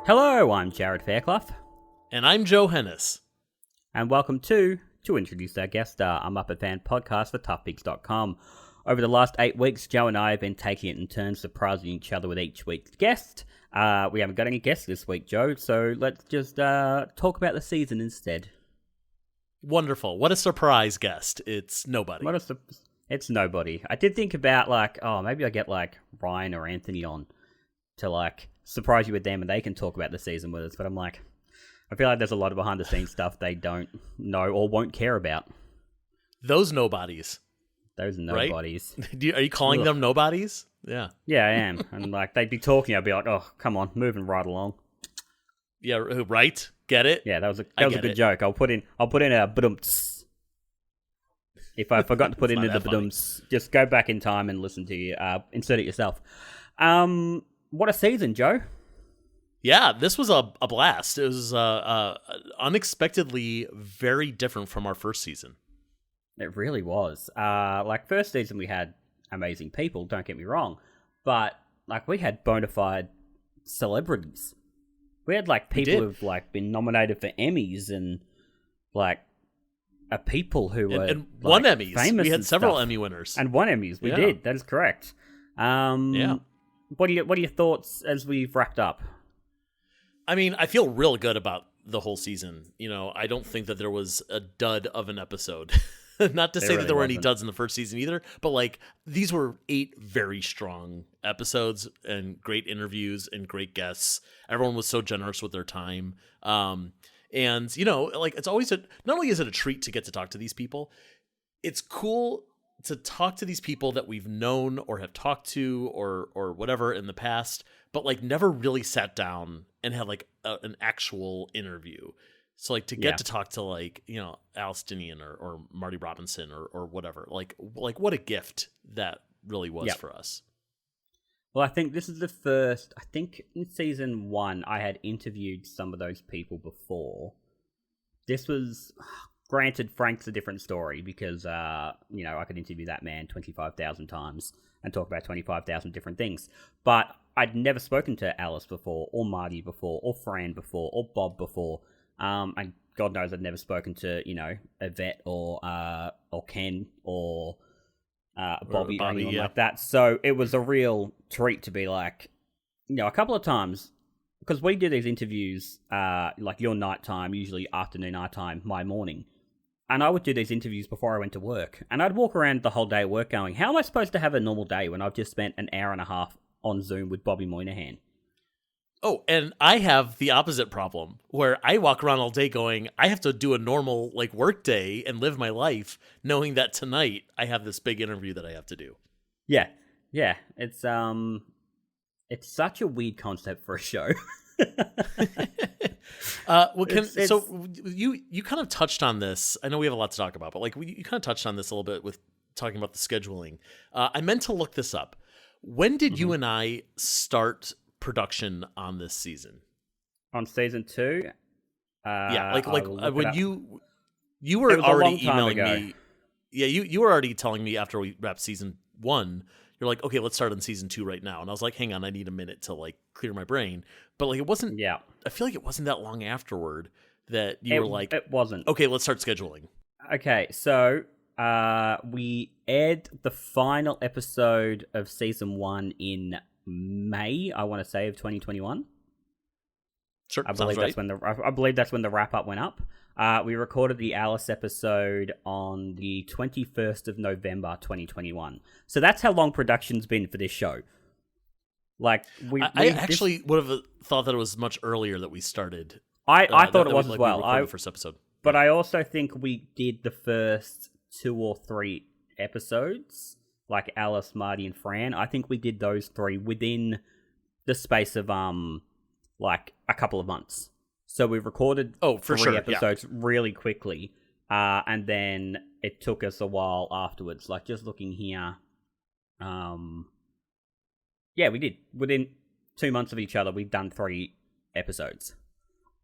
Hello, I'm Jarrod Fairclough. And I'm Joe Hennis. And welcome to introduce our guest star, a Muppet fan podcast for toughpigs.com. Over the last 8 weeks, Joe and I have been taking it in turns, surprising each other with each week's guest. We haven't got any guests this week, Joe, so let's just talk about the season instead. Wonderful. What a surprise guest. It's nobody. It's nobody. I did think about, maybe I get, Ryan or Anthony on to, surprise you with them and they can talk about the season with us, but I'm like, I feel like there's a lot of behind-the-scenes stuff they don't know or won't care about. Those nobodies. Those nobodies. Right? Are you calling them nobodies? Yeah. Yeah, I am. And, they'd be talking, I'd be like, oh, come on, moving right along. Yeah, right? Get it? Yeah, that was a good joke. I'll put in a badumts. If I forgot to put in the badumts, just go back in time and listen to you. Insert it yourself. What a season, Joe. Yeah, this was a blast. It was unexpectedly very different from our first season. It really was. First season we had amazing people, don't get me wrong. But, we had bona fide celebrities. We had, people who've, been nominated for Emmys and, people who were, and won Emmys. Famous. We had several stuff. Emmy winners. And won Emmys. We did. That is correct. Yeah. What are your thoughts as we've wrapped up? I mean, I feel real good about the whole season. I don't think that there was a dud of an episode. Not to say that there were any duds in the first season either, but these were 8 very strong episodes and great interviews and great guests. Everyone was so generous with their time. And it's always not only is it a treat to get to talk to these people, it's cool to talk to these people that we've known or have talked to or whatever in the past, but never really sat down and had an actual interview. So to get to talk to Alice Dinian or Marty Robinson or whatever, what a gift that really was for us. Well, I think this is the first. I think in season 1 I had interviewed some of those people before. This was, granted, Frank's a different story because I could interview that man 25,000 times and talk about 25,000 different things. But I'd never spoken to Alice before, or Marty before, or Fran before, or Bob before. And God knows I'd never spoken to, Yvette or Ken or Bobby or anyone like that. So it was a real treat to be a couple of times, because we do these interviews, your nighttime, usually afternoon our time, my morning. And I would do these interviews before I went to work. And I'd walk around the whole day at work going, how am I supposed to have a normal day when I've just spent an hour and a half on Zoom with Bobby Moynihan? Oh, and I have the opposite problem where I walk around all day going, I have to do a normal work day and live my life knowing that tonight I have this big interview that I have to do. Yeah. Yeah. It's such a weird concept for a show. So you kind of touched on this. I know we have a lot to talk about, but you kind of touched on this a little bit with talking about the scheduling. I meant to look this up. When did you and I start production on this season? On season 2? When you were already emailing me. Yeah, you were already telling me after we wrapped season 1, you're like, okay, let's start on season 2 right now. And I was like, hang on, I need a minute to clear my brain. But it wasn't. Yeah, I feel like it wasn't that long afterward that you were like, it wasn't. Okay, let's start scheduling. Okay, so we aired the final episode of season 1 in May, I want to say, of 2021. Sure, I believe that's when the wrap up went up. We recorded the Alice episode on the 21st of November 2021. So that's how long production's been for this show. I actually would have thought that it was much earlier that we started. I thought it was as well. The first episode, but I also think we did the first 2 or 3 episodes, like Alice, Marty, and Fran. I think we did those 3 within the space of a couple of months. So we recorded 3 episodes really quickly, and then it took us a while afterwards. Just looking here, we did. Within 2 months of each other, we've done 3 episodes.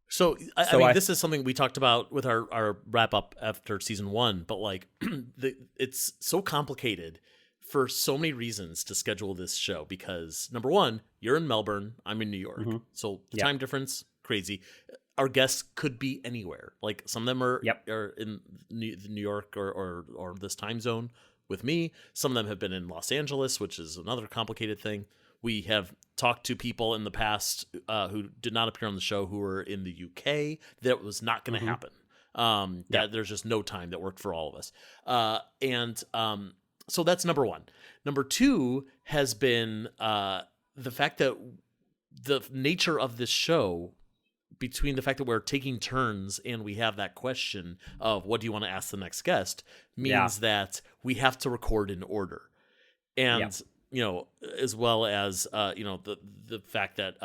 So I mean, this is something we talked about with our wrap up after season 1, but it's so complicated for so many reasons to schedule this show because, number one, you're in Melbourne, I'm in New York. Mm-hmm. So the time difference, crazy. Our guests could be anywhere. Like some of them are in New York or this time zone with me. Some of them have been in Los Angeles, which is another complicated thing. We have talked to people in the past who did not appear on the show who were in the UK. That was not going to happen. That there's just no time that worked for all of us. So that's number one. Number two has been the fact that the nature of this show, between the fact that we're taking turns and we have that question of what do you want to ask the next guest, means that we have to record in order. And, as well as, the fact that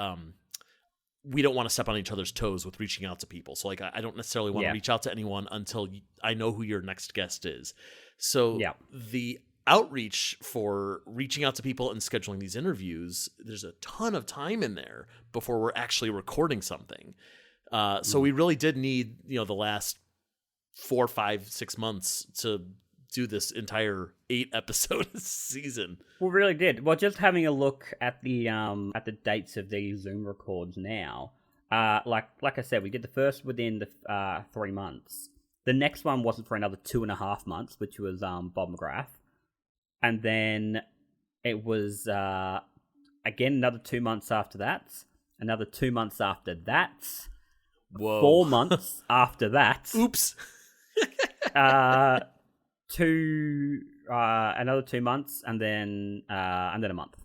we don't want to step on each other's toes with reaching out to people. So like, I don't necessarily want to reach out to anyone until I know who your next guest is. So the outreach for reaching out to people and scheduling these interviews, there's a ton of time in there before we're actually recording something. So we really did need, the last 4, 5, 6 months to do this entire 8-episode season. We really did. Well, just having a look at the dates of these Zoom records now, like I said, we did the first within the 3 months. The next one wasn't for another 2.5 months, which was Bob McGrath. And then it was, again, another 2 months after that. Another 2 months after that. Whoa. 4 months after that. Oops. Another 2 months, and then a month.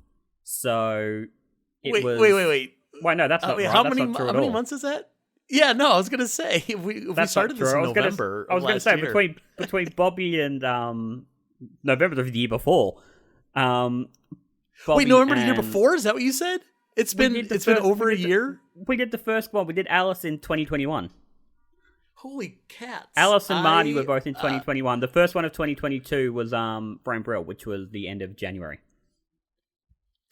So it was... Wait. Wait, no, that's not right. How many months is that? Yeah, no, I was gonna say we started this in November. I was gonna say between Bobby and November of the year before. Wait, November the year before? Is that what you said? It's been over a year. We did the first one. We did Alice in 2021. Holy cats! Alice and Marty were both in 2021. The first one of 2022 was Brian Brill, which was the end of January.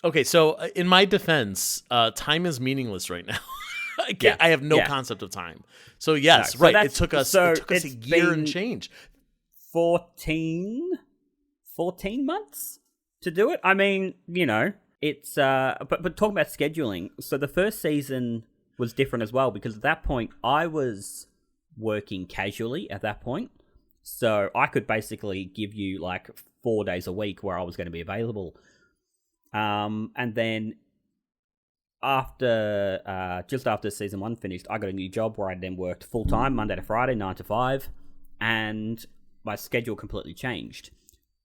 Okay, so in my defense, time is meaningless right now. I have no concept of time. So yes, no, so right. It took us a year and change. 14 months to do it. I mean, it's but talking about scheduling. So the first season was different as well because at that point I was working casually at that point. So I could basically give you like 4 days a week where I was going to be available. And then just after season 1 finished, I got a new job where I then worked full time, Monday to Friday, 9 to 5, and my schedule completely changed.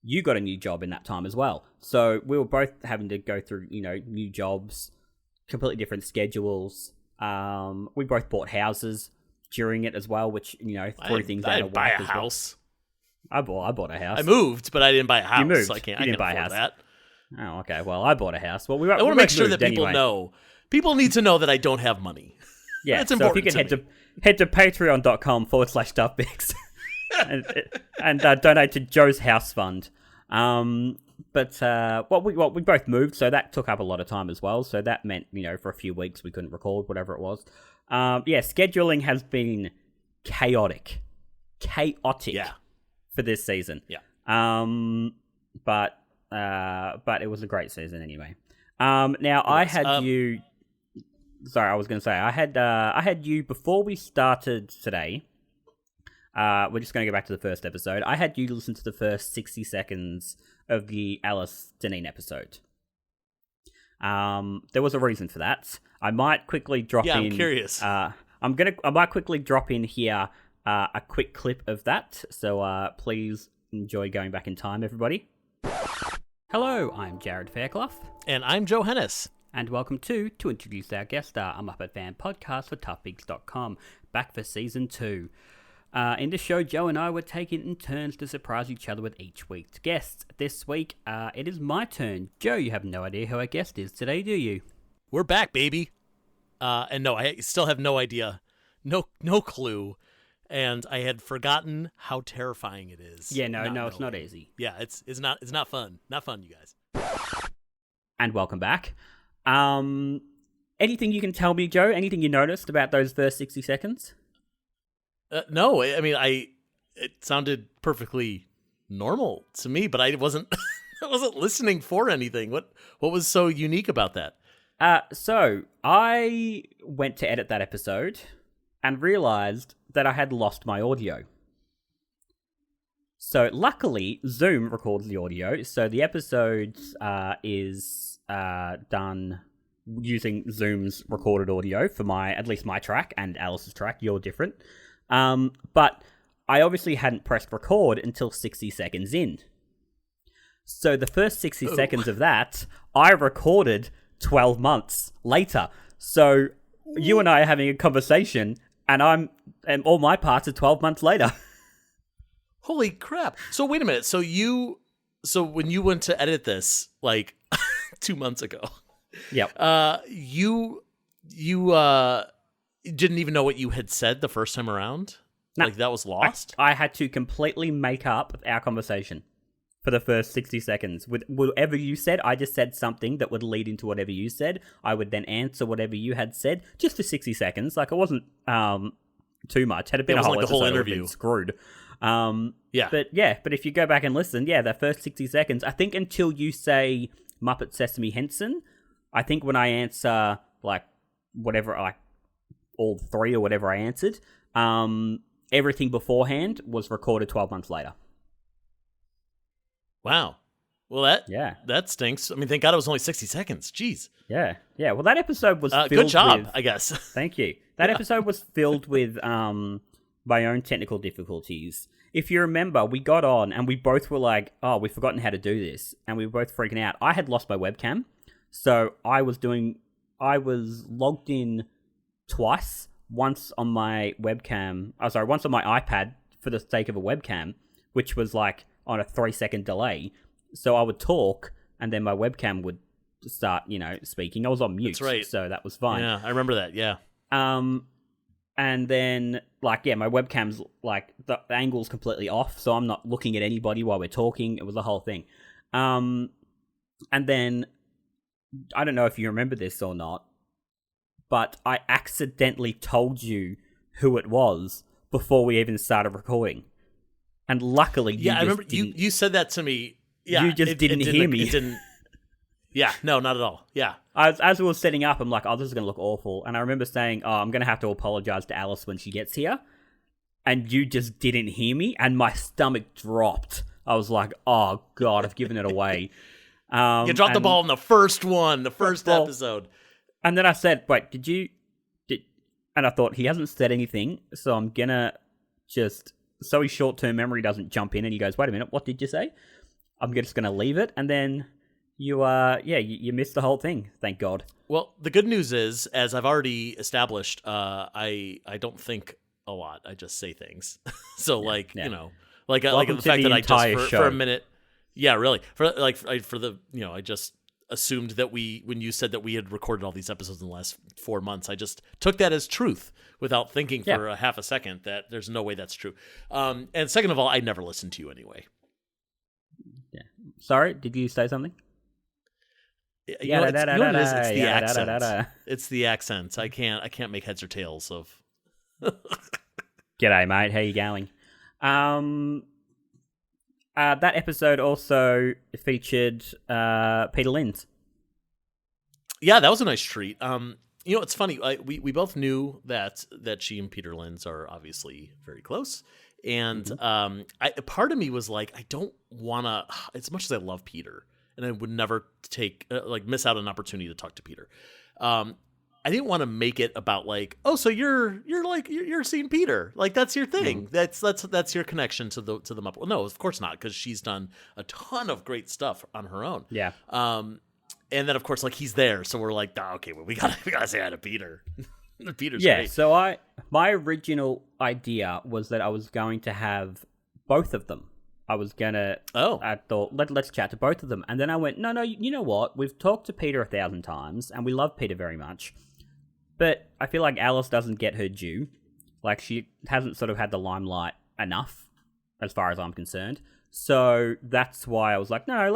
You got a new job in that time as well, so we were both having to go through, new jobs, completely different schedules. We both bought houses during it as well, which threw things out of whack. I didn't buy a house. I bought a house. I moved, but I didn't buy a house. You moved. So I can't. You I didn't can't buy a house. That. Oh, okay. Well, I bought a house. Well, I want to make sure that people know. People need to know that I don't have money. Yeah, that's important. So if you can head to patreon.com/stuffbix and donate to Joe's house fund. But we both moved, so that took up a lot of time as well. So that meant for a few weeks we couldn't record, whatever it was. Scheduling has been chaotic for this season. Yeah. But it was a great season anyway. Now I had you. Sorry, I was going to say I had you before we started today. We're just going to go back to the first episode. I had you listen to the first 60 seconds of the Alice Deneen episode. There was a reason for that. I might quickly drop in. Yeah, I'm curious. I might quickly drop in here a quick clip of that. So please enjoy going back in time, everybody. Hello, I'm Jarrod Fairclough. And I'm Joe Hennis. And welcome to Introduce Our Guest Star, a Muppet fan podcast for ToughBeaks.com, back for Season 2. In this show, Joe and I were taking in turns to surprise each other with each week's guests. This week, it is my turn. Joe, you have no idea who our guest is today, do you? We're back, baby. And no, I still have no idea. No clue. And I had forgotten how terrifying it is. Yeah, no, it's not easy. Yeah, it's not fun. Not fun, you guys. And welcome back. Anything you can tell me, Joe? Anything you noticed about those first 60 seconds? No, I mean, it sounded perfectly normal to me, but I wasn't I wasn't listening for anything. What was so unique about that? So I went to edit that episode and realized that I had lost my audio. So luckily, Zoom records the audio, so the episode is done using Zoom's recorded audio for at least my track and Alice's track. You're different. But I obviously hadn't pressed record until 60 seconds in. So the first 60 seconds of that, I recorded 12 months later. So you and I are having a conversation, and all my parts are 12 months later. Holy crap. So wait a minute. So when you went to edit this, like 2 months ago, yep. You didn't even know what you had said the first time around? No. Like that was lost? I had to completely make up our conversation for the first 60 seconds. With whatever you said, I just said something that would lead into whatever you said. I would then answer whatever you had said, just for 60 seconds. Like, it wasn't too much. Had it been a whole like the whole episode, interview. I would've been screwed. Yeah. But if you go back and listen, the first 60 seconds, I think until you say Muppet Sesame Henson, I think when I answer, like, whatever, like, all three or whatever I answered, everything beforehand was recorded 12 months later. Wow. Well, that stinks. I mean, thank God it was only 60 seconds. Jeez. Yeah. Well, that episode was filled good job, with, I guess. Thank you. That episode was filled with my own technical difficulties. If you remember, we got on and we both were like, oh, we've forgotten how to do this. And we were both freaking out. I had lost my webcam. So I was logged in twice. Once on my iPad for the sake of a webcam, which was like on a 3-second delay. So I would talk and then my webcam would start, speaking. I was on mute. That's right. So that was fine. Yeah, I remember that. Yeah. And then, my webcam's, the angle's completely off, so I'm not looking at anybody while we're talking. It was a whole thing. And then, I don't know if you remember this or not, but I accidentally told you who it was before we even started recording. And luckily, I remember you said that to me. Yeah, you just didn't hear me. It didn't. Yeah, no, not at all. Yeah. As we were setting up, I'm like, oh, this is going to look awful. And I remember saying, oh, I'm going to have to apologize to Alice when she gets here. And you just didn't hear me, and my stomach dropped. I was like, oh, God, I've given it away. You dropped the ball in the first episode. And then I said, wait, and I thought, he hasn't said anything, so I'm going to just, so his short-term memory doesn't jump in, and he goes, wait a minute, what did you say? I'm just going to leave it, and then you missed the whole thing, thank God. Well, the good news is, as I've already established, I don't think a lot. I just say things. So, the fact that I just for a minute, yeah, really, I just assumed that when you said that we had recorded all these episodes in the last 4 months, I just took that as truth without thinking for a half a second that there's no way that's true. And second of all, I never listened to you anyway. Yeah. Sorry, did you say something? It's the accents. It's the accents. I can't make heads or tails of. G'day, mate. How you going? That episode also featured Peter Linz. Yeah, that was a nice treat. It's funny. We both knew that she and Peter Linz are obviously very close, and part of me was like, I don't want to. As much as I love Peter, and I would never miss out on an opportunity to talk to Peter. I didn't want to make it about so you're seeing Peter, that's your thing. That's your connection to the Muppet. Well, no, of course not, because she's done a ton of great stuff on her own. Yeah. And then of course he's there, so we're like, oh, okay, well we gotta say hi to Peter. Peter's great. Yeah. So my original idea was that I was going to have both of them. I thought, let's chat to both of them. And then I went, no, you know what? We've talked to Peter 1,000 times, and we love Peter very much. But I feel like Alice doesn't get her due. She hasn't sort of had the limelight enough, as far as I'm concerned. So that's why I was like, no,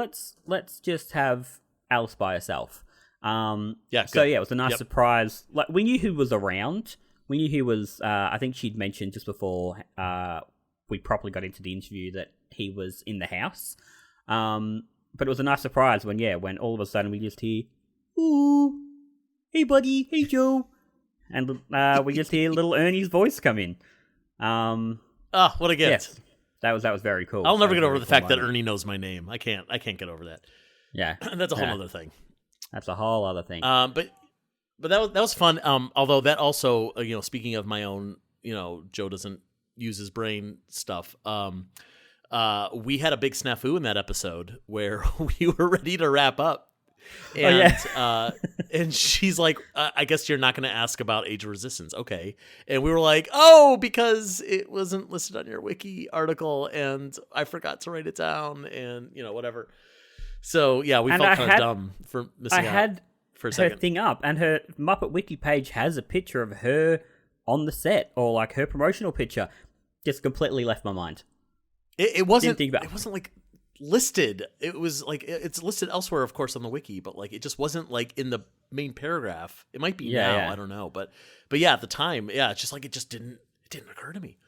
let's just have Alice by herself. Good. So yeah, it was a nice surprise. We knew who was around. We knew who was, I think she'd mentioned just before we properly got into the interview that he was in the house. but it was a nice surprise when all of a sudden we just hear, "Ooh, hey buddy, hey Joe," and we just hear little Ernie's voice come in. What a gift! Yes, that was very cool. I'll never get over the fact that Ernie knows my name. I can't get over that. Yeah, that's a whole other thing. That's a whole other thing. But that was fun. Although that also, speaking of my own, Joe doesn't use his brain stuff. We had a big snafu in that episode where we were ready to wrap up. And and she's like, I guess you're not going to ask about Age of Resistance. Okay. And we were like, oh, because it wasn't listed on your wiki article and I forgot to write it down and, whatever. So, yeah, we felt kind of dumb for missing out for a second. Her thing up, and her Muppet Wiki page has a picture of her on the set, or like her promotional picture. Just completely left my mind. It wasn't like listed. It was like it's listed elsewhere, of course, on the wiki, but like it just wasn't like in the main paragraph. It might be now. Yeah. I don't know, but yeah, at the time, it's just like it didn't occur to me.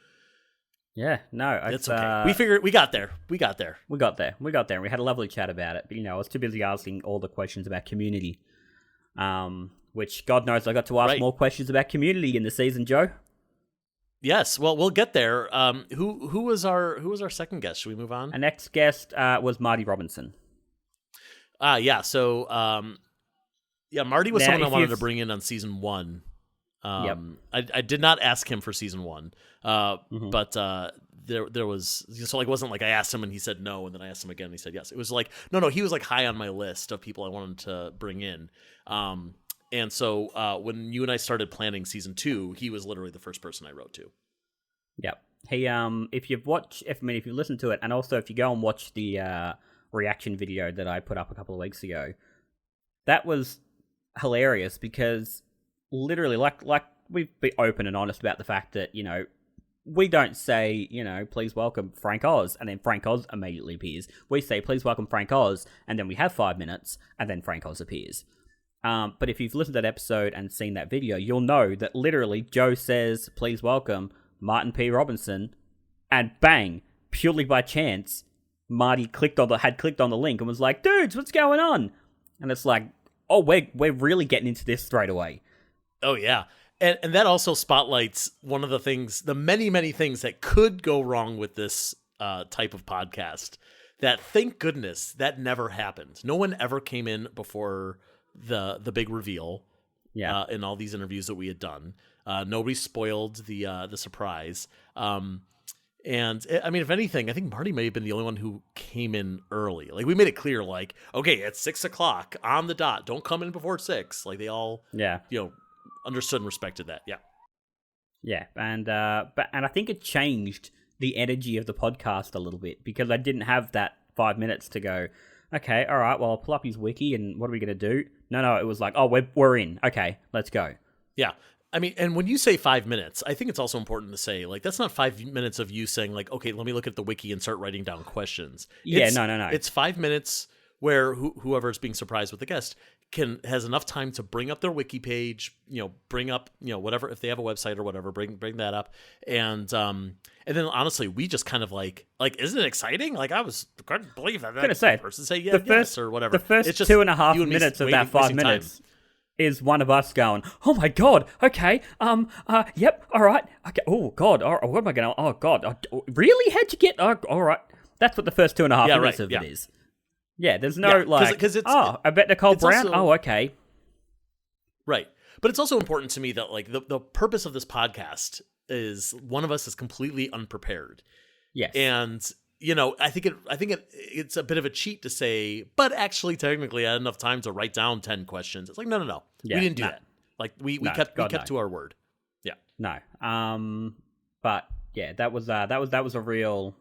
Yeah, no, it's okay. We got there. We got there. And we had a lovely chat about it. But I was too busy asking all the questions about Community, which God knows I got to ask more questions about Community in the season, Joe. Yes, well, we'll get there. Who was our second guest? Should we move on? Our next guest was Marty Robinson. Yeah. So, Marty was someone I wanted to bring in on season 1. I did not ask him for season 1, but there was so like it wasn't like I asked him and he said no, and then I asked him again and he said yes. It was like no, he was like high on my list of people I wanted to bring in. And so when you and I started planning season 2, he was literally the first person I wrote to. Yep. He if you listen to it, and also if you go and watch the reaction video that I put up a couple of weeks ago, that was hilarious because literally like we've been open and honest about the fact that we don't say please welcome Frank Oz and then Frank Oz immediately appears. We say please welcome Frank Oz and then we have 5 minutes and then Frank Oz appears. But if you've listened to that episode and seen that video, you'll know that literally Joe says, please welcome Martin P. Robinson, and bang, purely by chance, Marty had clicked on the link and was like, dudes, what's going on? And it's like, oh, we're really getting into this straight away. Oh, yeah. And that also spotlights one of the things, the many, many things that could go wrong with this type of podcast, that thank goodness that never happened. No one ever came in before the big reveal in all these interviews that we had done. Nobody spoiled the surprise. And I mean, if anything, I think Marty may have been the only one who came in early. Like we made it clear, like, okay, it's 6:00 on the dot. Don't come in before 6. Like they all, understood and respected that. Yeah. Yeah. And I think it changed the energy of the podcast a little bit because I didn't have that 5 minutes to go, okay, all right, well, I'll pull up his wiki and what are we going to do? No, it was like, oh, we're in. Okay, let's go. Yeah. I mean, and when you say 5 minutes, I think it's also important to say, like, that's not 5 minutes of you saying, like, okay, let me look at the wiki and start writing down questions. No. It's 5 minutes where whoever is being surprised with the guest has enough time to bring up their wiki page, bring up, whatever, if they have a website or whatever, bring that up. And then honestly, we just kind of like, isn't it exciting? Like I couldn't believe that person say yes or whatever. The first it's just 2.5 minutes of that 5 minutes is one of us going, oh my God, okay, yep, all right, okay, oh God, what am I going to, oh God, really? How'd you get, all right. That's what the first 2.5 minutes of it is. Yeah, there's no cause I bet Nicole Brown. Also, okay. Right. But it's also important to me that like the purpose of this podcast is one of us is completely unprepared. Yes. And I think it's a bit of a cheat to say, but actually technically I had enough time to write down 10 questions. It's like no. Yeah, we didn't do that. Like we kept to our word. Yeah. No. But yeah, that was a real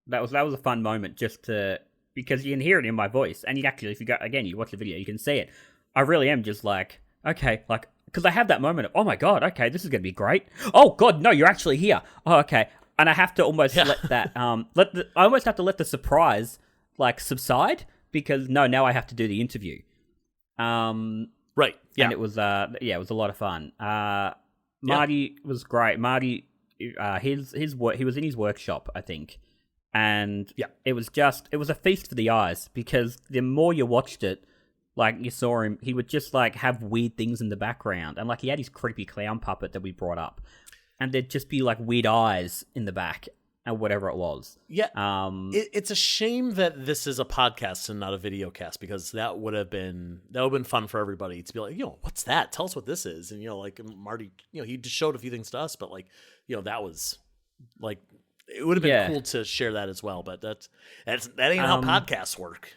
that was a fun moment just to because you can hear it in my voice, and you actually, if you go again, you watch the video, you can see it. I really am just like, okay, like, because I have that moment of, oh my God, okay, this is going to be great. Oh God, no, you're actually here. Oh, okay, and I have to almost let that, I almost have to let the surprise like subside because now I have to do the interview. Right, yeah, and it was a lot of fun. Marty was great. Marty, his work, he was in his workshop, I think. And Yeah. it was a feast for the eyes, because the more you watched it, like, you saw him, he would just, like, have weird things in the background. And, like, he had his creepy clown puppet that we brought up. And there'd just be, like, weird eyes in the back, or whatever it was. Yeah. It's a shame that this is a podcast and not a video cast, because that would have been fun for everybody to be like, what's that? Tell us what this is. And, like, Marty, he just showed a few things to us, but, like, that was, like, it would have been cool to share that as well. But that ain't how podcasts work.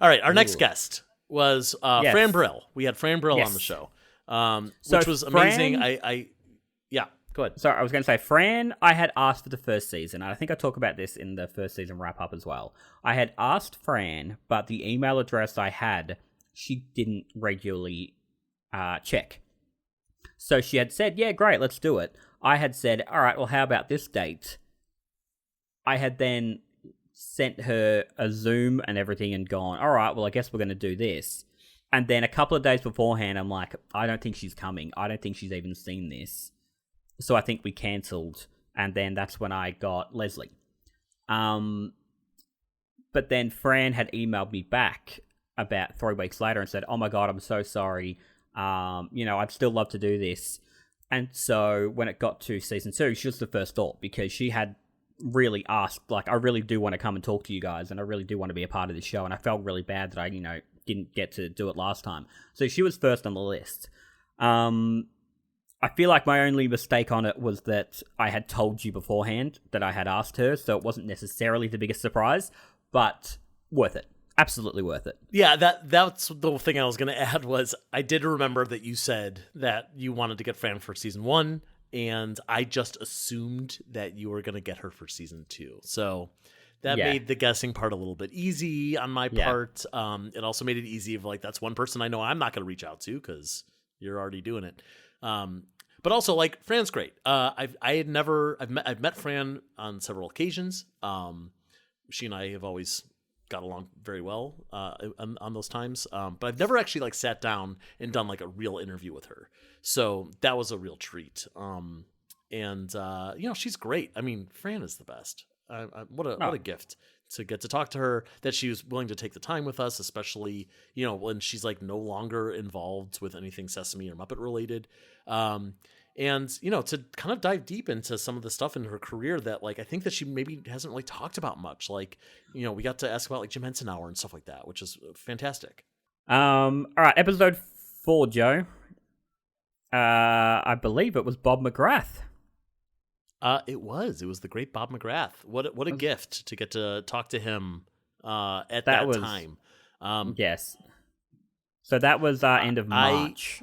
All right, our next guest was Fran Brill. We had Fran Brill on the show, which was amazing. Yeah, go ahead. So I was going to say, Fran, I had asked for the first season, and I think I talk about this in the first season wrap-up as well. I had asked Fran, but the email address I had, she didn't regularly check. So she had said, yeah, great, let's do it. I had said, all right, well, how about this date? I had then sent her a Zoom and everything and gone, all right, well, I guess we're going to do this. And then a couple of days beforehand, I'm like, I don't think she's coming. I don't think she's even seen this. So I think we cancelled. And then that's when I got Leslie. But then Fran had emailed me back about 3 weeks later and said, oh my God, I'm so sorry. I'd still love to do this. And so when it got to season 2, she was the first thought, because she had really asked, like, I really do want to come and talk to you guys, and I really do want to be a part of this show, and I felt really bad that I, didn't get to do it last time. So she was first on the list. I feel like my only mistake on it was that I had told you beforehand that I had asked her, so it wasn't necessarily the biggest surprise, but worth it. Absolutely worth it. Yeah, that's the thing I was going to add was I did remember that you said that you wanted to get Fran for season 1, and I just assumed that you were going to get her for season 2. So that made the guessing part a little bit easy on my part. It also made it easy of, like, that's one person I know I'm not going to reach out to because you're already doing it. But also, like, Fran's great. I've met Fran on several occasions. She and I have always got along very well on those times. But I've never actually, like, sat down and done, like, a real interview with her. So that was a real treat. She's great. I mean, Fran is the best. What a gift to get to talk to her, that she was willing to take the time with us, especially, when she's, like, no longer involved with anything Sesame or Muppet related. To kind of dive deep into some of the stuff in her career that, like, I think that she maybe hasn't really talked about much. Like, we got to ask about, like, Jim Henson Hour and stuff like that, which is fantastic. All right, episode 4, Joe. I believe it was Bob McGrath. It was the great Bob McGrath. What a gift to get to talk to him at that time. Yes. So that was end of March.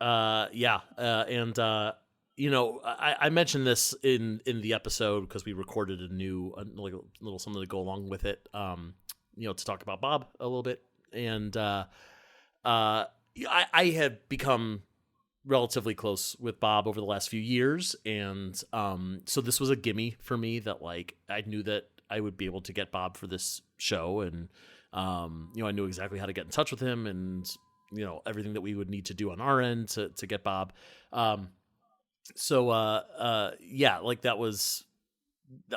I mentioned this in the episode because we recorded a little something to go along with it. To talk about Bob a little bit, and I had become relatively close with Bob over the last few years, and so this was a gimme for me that, like, I knew that I would be able to get Bob for this show, and I knew exactly how to get in touch with him, and everything that we would need to do on our end to get Bob. Like, that was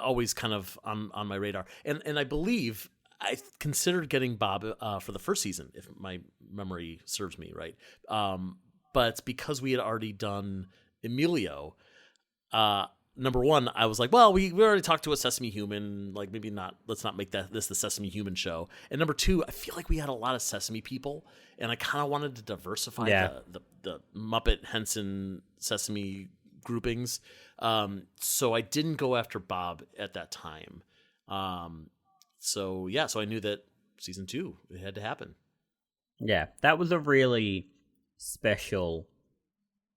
always kind of on my radar, and I believe I considered getting Bob for the first season, if my memory serves me right. But because we had already done Emilio, number one, I was like, well, we already talked to a Sesame Human, like, maybe not, let's not make this the Sesame Human show. And number two, I feel like we had a lot of Sesame people, and I kind of wanted to diversify the Muppet, Henson, Sesame groupings. So I didn't go after Bob at that time. So I knew that season 2, it had to happen. Yeah, that was a really special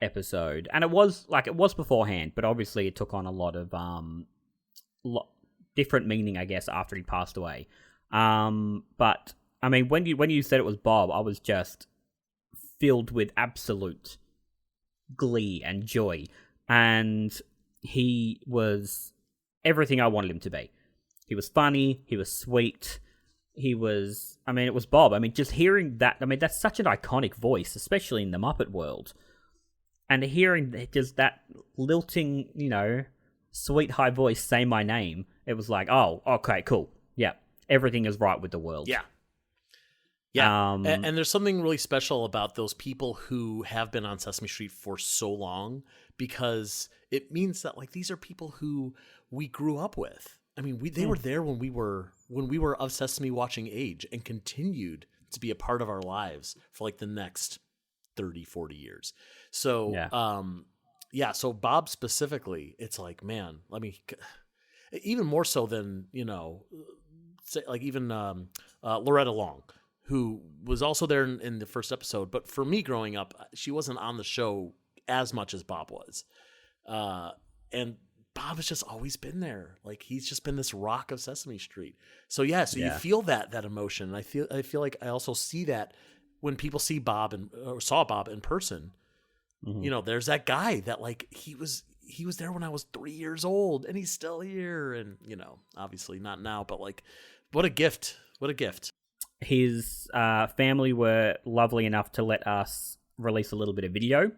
episode, and it was beforehand, but obviously it took on a lot of different meaning, I guess, after he passed away. But I mean, when you said it was Bob, I was just filled with absolute glee and joy, and he was everything I wanted him to be. He was funny, he was sweet, it was Bob. I mean, just hearing that, that's such an iconic voice, especially in the Muppet world. And hearing just that lilting, sweet high voice say my name, it was like, oh, okay, cool. Yeah, everything is right with the world. Yeah. Yeah, and there's something really special about those people who have been on Sesame Street for so long, because it means that like these are people who we grew up with. I mean, they were there when we were of Sesame watching age, and continued to be a part of our lives for like the next 30, 40 years. So, so Bob specifically, it's like, man, even more so than, say, like even Loretta Long, who was also there in the first episode. But for me growing up, she wasn't on the show as much as Bob was. And Bob has just always been there. Like, he's just been this rock of Sesame Street. So you feel that emotion. And I feel like I also see that when people see Bob or saw Bob in person. Mm-hmm. There's that guy that like he was there when I was 3 years old, and he's still here. And obviously not now, but like, what a gift! What a gift! His family were lovely enough to let us release a little bit of video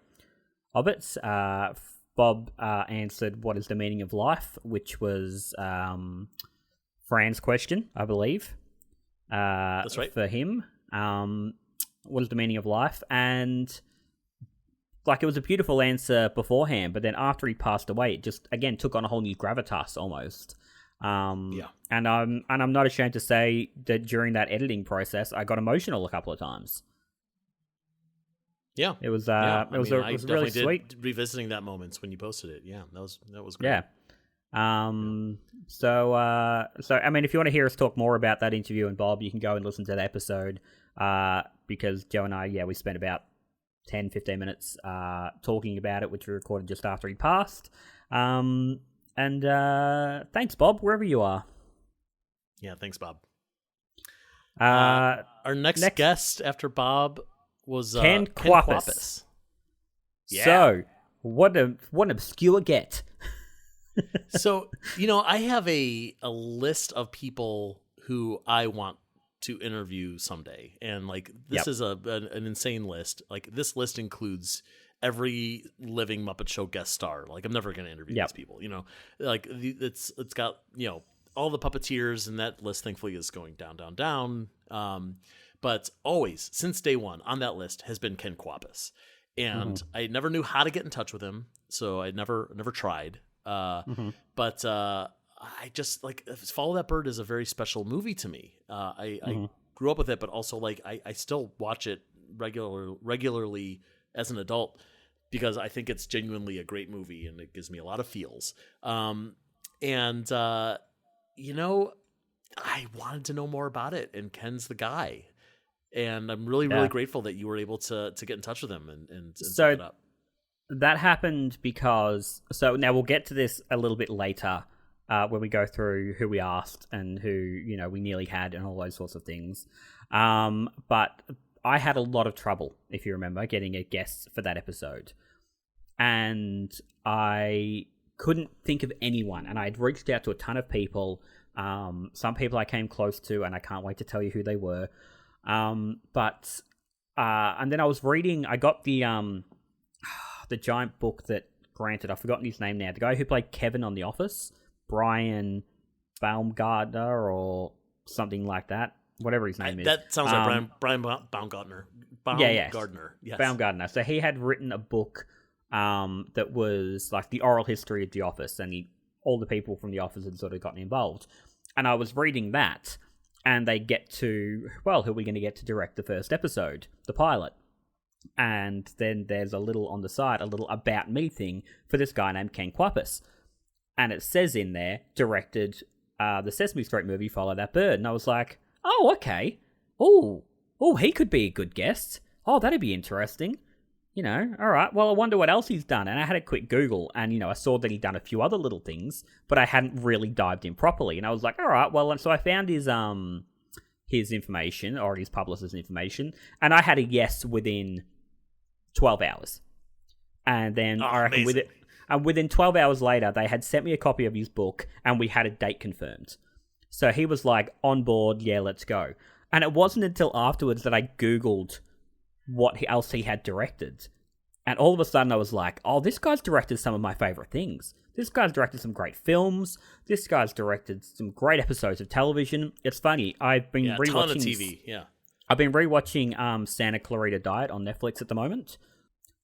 of it. Bob answered, "What is the meaning of life?" which was Fran's question, I believe. That's right. For him. What is the meaning of life? And like, it was a beautiful answer beforehand, but then after he passed away, it just again took on a whole new gravitas almost. And I'm not ashamed to say that during that editing process, I got emotional a couple of times. Yeah, it was really sweet. Revisiting that moments when you posted it, that was great. Yeah. So I mean, if you want to hear us talk more about that interview and Bob, you can go and listen to that episode. Because Joe and I, we spent about 10-15 minutes talking about it, which we recorded just after he passed. And thanks, Bob, wherever you are. Yeah, thanks, Bob. Our next guest after Bob was Ken Kwapis. Yeah. So, what an obscure get. So, I have a list of people who I want to interview someday, and like this is an insane list. Like, this list includes every living Muppet Show guest star. Like, I'm never going to interview these people. Like it's got all the puppeteers, and that list thankfully is going down. But always since day one on that list has been Ken Kwapis, and I never knew how to get in touch with him, so I never tried. But I just like Follow That Bird is a very special movie to me. I grew up with it, but also like I still watch it regularly as an adult, because I think it's genuinely a great movie, and it gives me a lot of feels. I wanted to know more about it, and Ken's the guy. And I'm really grateful that you were able to get in touch with him and set it up. That happened because... So now we'll get to this a little bit later when we go through who we asked and who, we nearly had and all those sorts of things. But I had a lot of trouble, if you remember, getting a guest for that episode. And I couldn't think of anyone. And I'd reached out to a ton of people. Some people I came close to, and I can't wait to tell you who they were. And then I was reading, I got the giant book that, granted, I've forgotten his name now, the guy who played Kevin on The Office, Brian Baumgartner or something like that, whatever his name is. That sounds like Brian Baumgartner. Baumgartner. Yes. Baumgartner. So he had written a book that was like the oral history of The Office, and all the people from The Office had sort of gotten involved. And I was reading that, and they get to, who are we going to get to direct the first episode, the pilot? And then there's a little on the side, a little about me thing for this guy named Ken Kwapis. And it says in there, directed the Sesame Street movie, Follow That Bird. And I was like, oh, okay. Oh, he could be a good guest. Oh, that'd be interesting. All right, well, I wonder what else he's done. And I had a quick Google, and, I saw that he'd done a few other little things, but I hadn't really dived in properly. And I was like, all right, well, and so I found his information, or his publicist's information, and I had a yes within 12 hours. And then I reckon within 12 hours later, they had sent me a copy of his book, and we had a date confirmed. So he was like, on board, yeah, let's go. And it wasn't until afterwards that I Googled what else he had directed. And all of a sudden I was like, oh, this guy's directed some of my favorite things. This guy's directed some great films. This guy's directed some great episodes of television. It's funny. I've been rewatching ton of TV. Yeah, I've been rewatching Santa Clarita Diet on Netflix at the moment,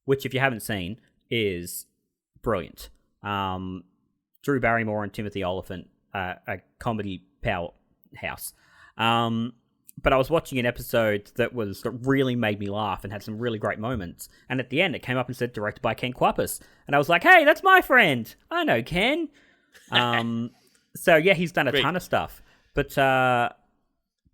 which, if you haven't seen, is brilliant. Drew Barrymore and Timothy Olyphant, a comedy powerhouse. But I was watching an episode that really made me laugh and had some really great moments. And at the end, it came up and said directed by Ken Kwapis. And I was like, hey, that's my friend. I know Ken. So yeah, he's done a ton of stuff. But yeah,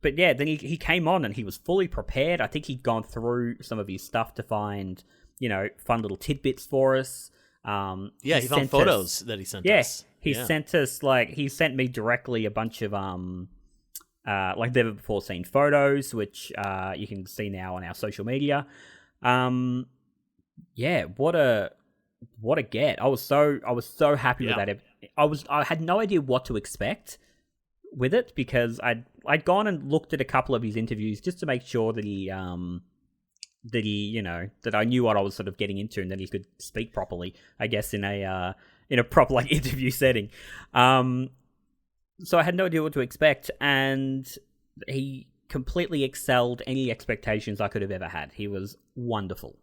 then he came on and he was fully prepared. I think he'd gone through some of his stuff to find, fun little tidbits for us. He found photos that he sent us. He sent us, he sent me directly a bunch of never before seen photos, which you can see now on our social media. What a get! I was so happy with that. I had no idea what to expect with it because I'd gone and looked at a couple of his interviews just to make sure that that I knew what I was sort of getting into and that he could speak properly, I guess, in a proper interview setting. So I had no idea what to expect, and he completely excelled any expectations I could have ever had. He was wonderful.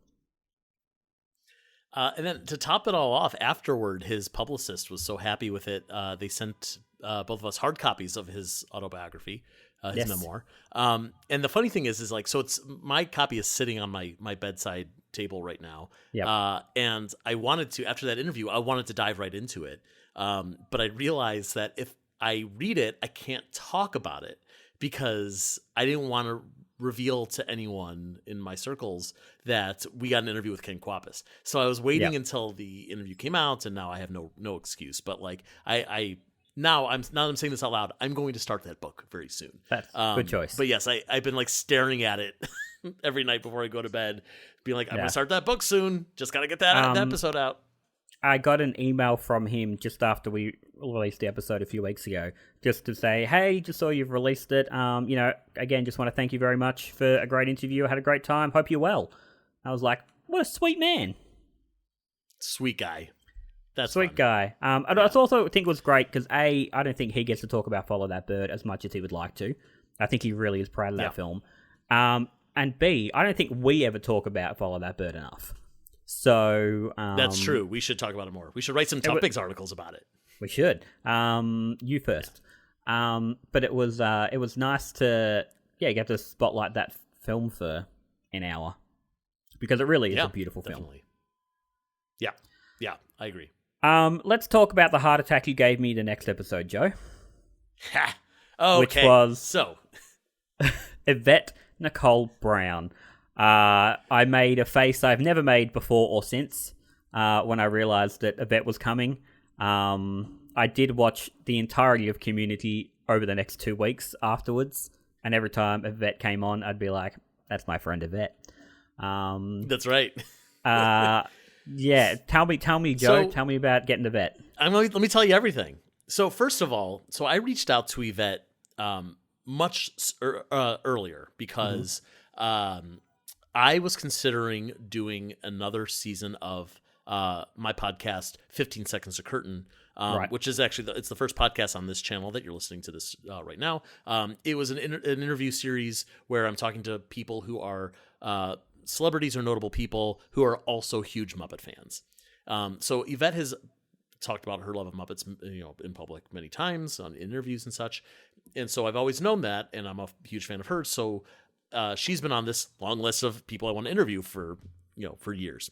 And then to top it all off, afterward, his publicist was so happy with it. They sent both of us hard copies of his autobiography, his memoir. And the funny thing is so it's my copy is sitting on my bedside table right now. Yeah. And I wanted to, after that interview, I wanted to dive right into it. But I realized that if I read it, I can't talk about it because I didn't want to reveal to anyone in my circles that we got an interview with Ken Kwapis. So I was waiting until the interview came out, and now I have no excuse. But now I'm saying this out loud, I'm going to start that book very soon. That's good choice. But yes, I've been staring at it every night before I go to bed, being like, I'm going to start that book soon. Just got to get that episode out. I got an email from him just after we released the episode a few weeks ago, just to say, hey, just saw you've released it. Again, just want to thank you very much for a great interview. I had a great time. Hope you're well. I was like, what a sweet man. Sweet guy. That's sweet fun. Guy. I also think it was great because I don't think he gets to talk about Follow That Bird as much as he would like to. I think he really is proud of that film. And B, I don't think we ever talk about Follow That Bird enough. So that's true. We should talk about it more. We should write some topics articles about it. We should. You first. But it was nice to get to spotlight that film for an hour because it really is a beautiful film. Yeah, I agree. Let's talk about the heart attack you gave me the next episode, Joe. Okay. Which was so Yvette Nicole Brown. I made a face I've never made before or since when I realized that Yvette was coming. I did watch the entirety of Community over the next 2 weeks afterwards, and every time Yvette came on, I'd be like, that's my friend Yvette. That's right. Yeah, tell me, Joe. Tell me about getting Yvette. Let me tell you everything. So first of all, I reached out to Yvette much earlier because I was considering doing another season of my podcast, 15 Seconds to Curtain, which is actually it's the first podcast on this channel that you're listening to this right now. It was an interview series where I'm talking to people who are celebrities or notable people who are also huge Muppet fans. So Yvette has talked about her love of Muppets, in public many times on interviews and such. And so I've always known that, and I'm a huge fan of hers. So she's been on this long list of people I want to interview for years.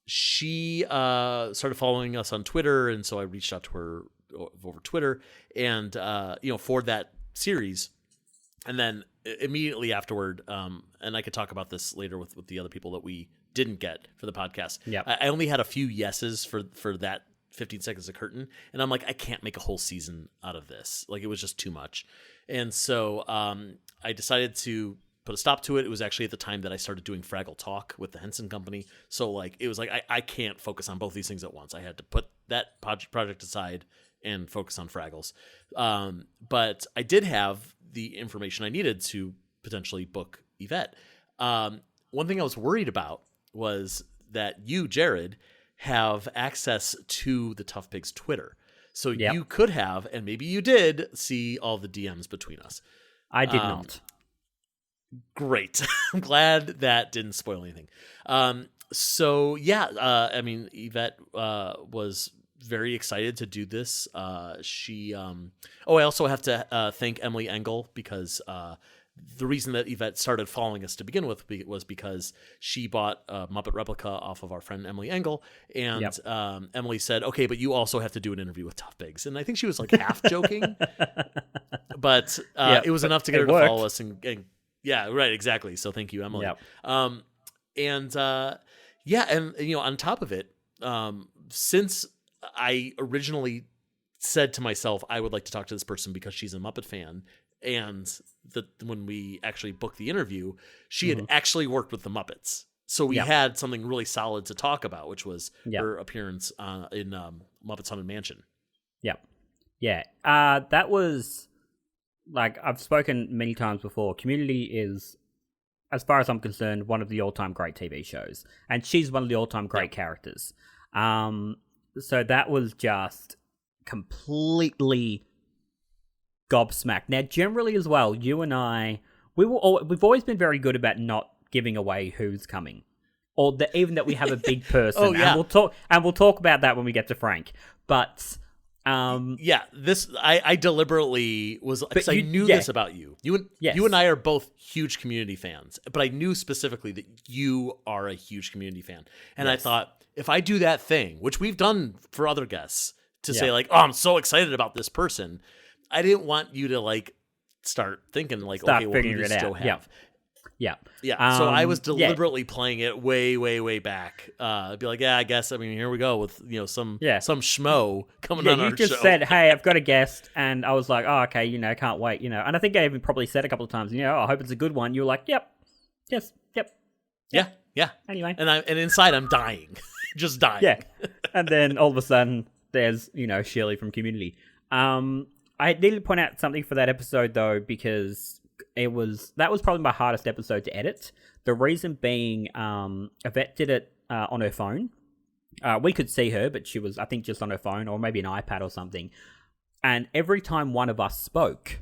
She started following us on Twitter, and so I reached out to her over Twitter, and for that series. And then immediately afterward, and I could talk about this later with the other people that we didn't get for the podcast. Yeah, I only had a few yeses for that 15 Seconds of Curtain, and I'm like, I can't make a whole season out of this. Like, it was just too much. And so I decided to put a stop to it. It was actually at the time that I started doing Fraggle Talk with the Henson Company. So it was like I can't focus on both these things at once. I had to put that project aside and focus on Fraggles. But I did have the information I needed to potentially book Yvette. One thing I was worried about was that you, Jarrod, have access to the Tough Pigs Twitter. So you could have, and maybe you did, see all the DMs between us. I did not. Great. I'm glad that didn't spoil anything. So yeah, I mean, Yvette was very excited to do this. She I also have to thank Emily Engel, because the reason that Yvette started following us to begin with was because she bought a Muppet replica off of our friend Emily Engel, and Emily said, "Okay, but you also have to do an interview with Tough Pigs." And I think she was like half joking, but it was enough to get her to follow us. And yeah, right, exactly. So thank you, Emily. Yep. And on top of it, since I originally said to myself, I would like to talk to this person because she's a Muppet fan, and when we actually booked the interview, she had actually worked with the Muppets. So we had something really solid to talk about, which was her appearance in Muppets Haunted Mansion. Yep. Yeah. That was, like, I've spoken many times before, Community is, as far as I'm concerned, one of the all-time great TV shows. And she's one of the all-time great characters. So that was just completely gobsmacked. Now, generally as well, you and I, we've always been very good about not giving away who's coming, or even that we have a big person. And we'll talk about that when we get to Frank. But this I deliberately was, because I knew this about you. You and I are both huge Community fans, but I knew specifically that you are a huge Community fan, and I thought, if I do that thing, which we've done for other guests, to say like, "Oh, I'm so excited about this person," I didn't want you to like start thinking like, "Okay, what do we still have?" Yeah. So I was deliberately playing it way, way, way back. I'd be like, "Yeah, I guess. I mean, here we go with some schmo coming on our show." You just said, "Hey, I've got a guest," and I was like, "Oh, okay, can't wait." And I think I even probably said a couple of times, I hope it's a good one. You were like, "Yep, yes, yep." Yeah. Anyway, and inside I'm dying, just dying. Yeah, and then all of a sudden there's Shirley from Community. I need to point out something for that episode though, because that was probably my hardest episode to edit. The reason being, Yvette did it on her phone. We could see her, but she was, I think, just on her phone or maybe an iPad or something. And every time one of us spoke,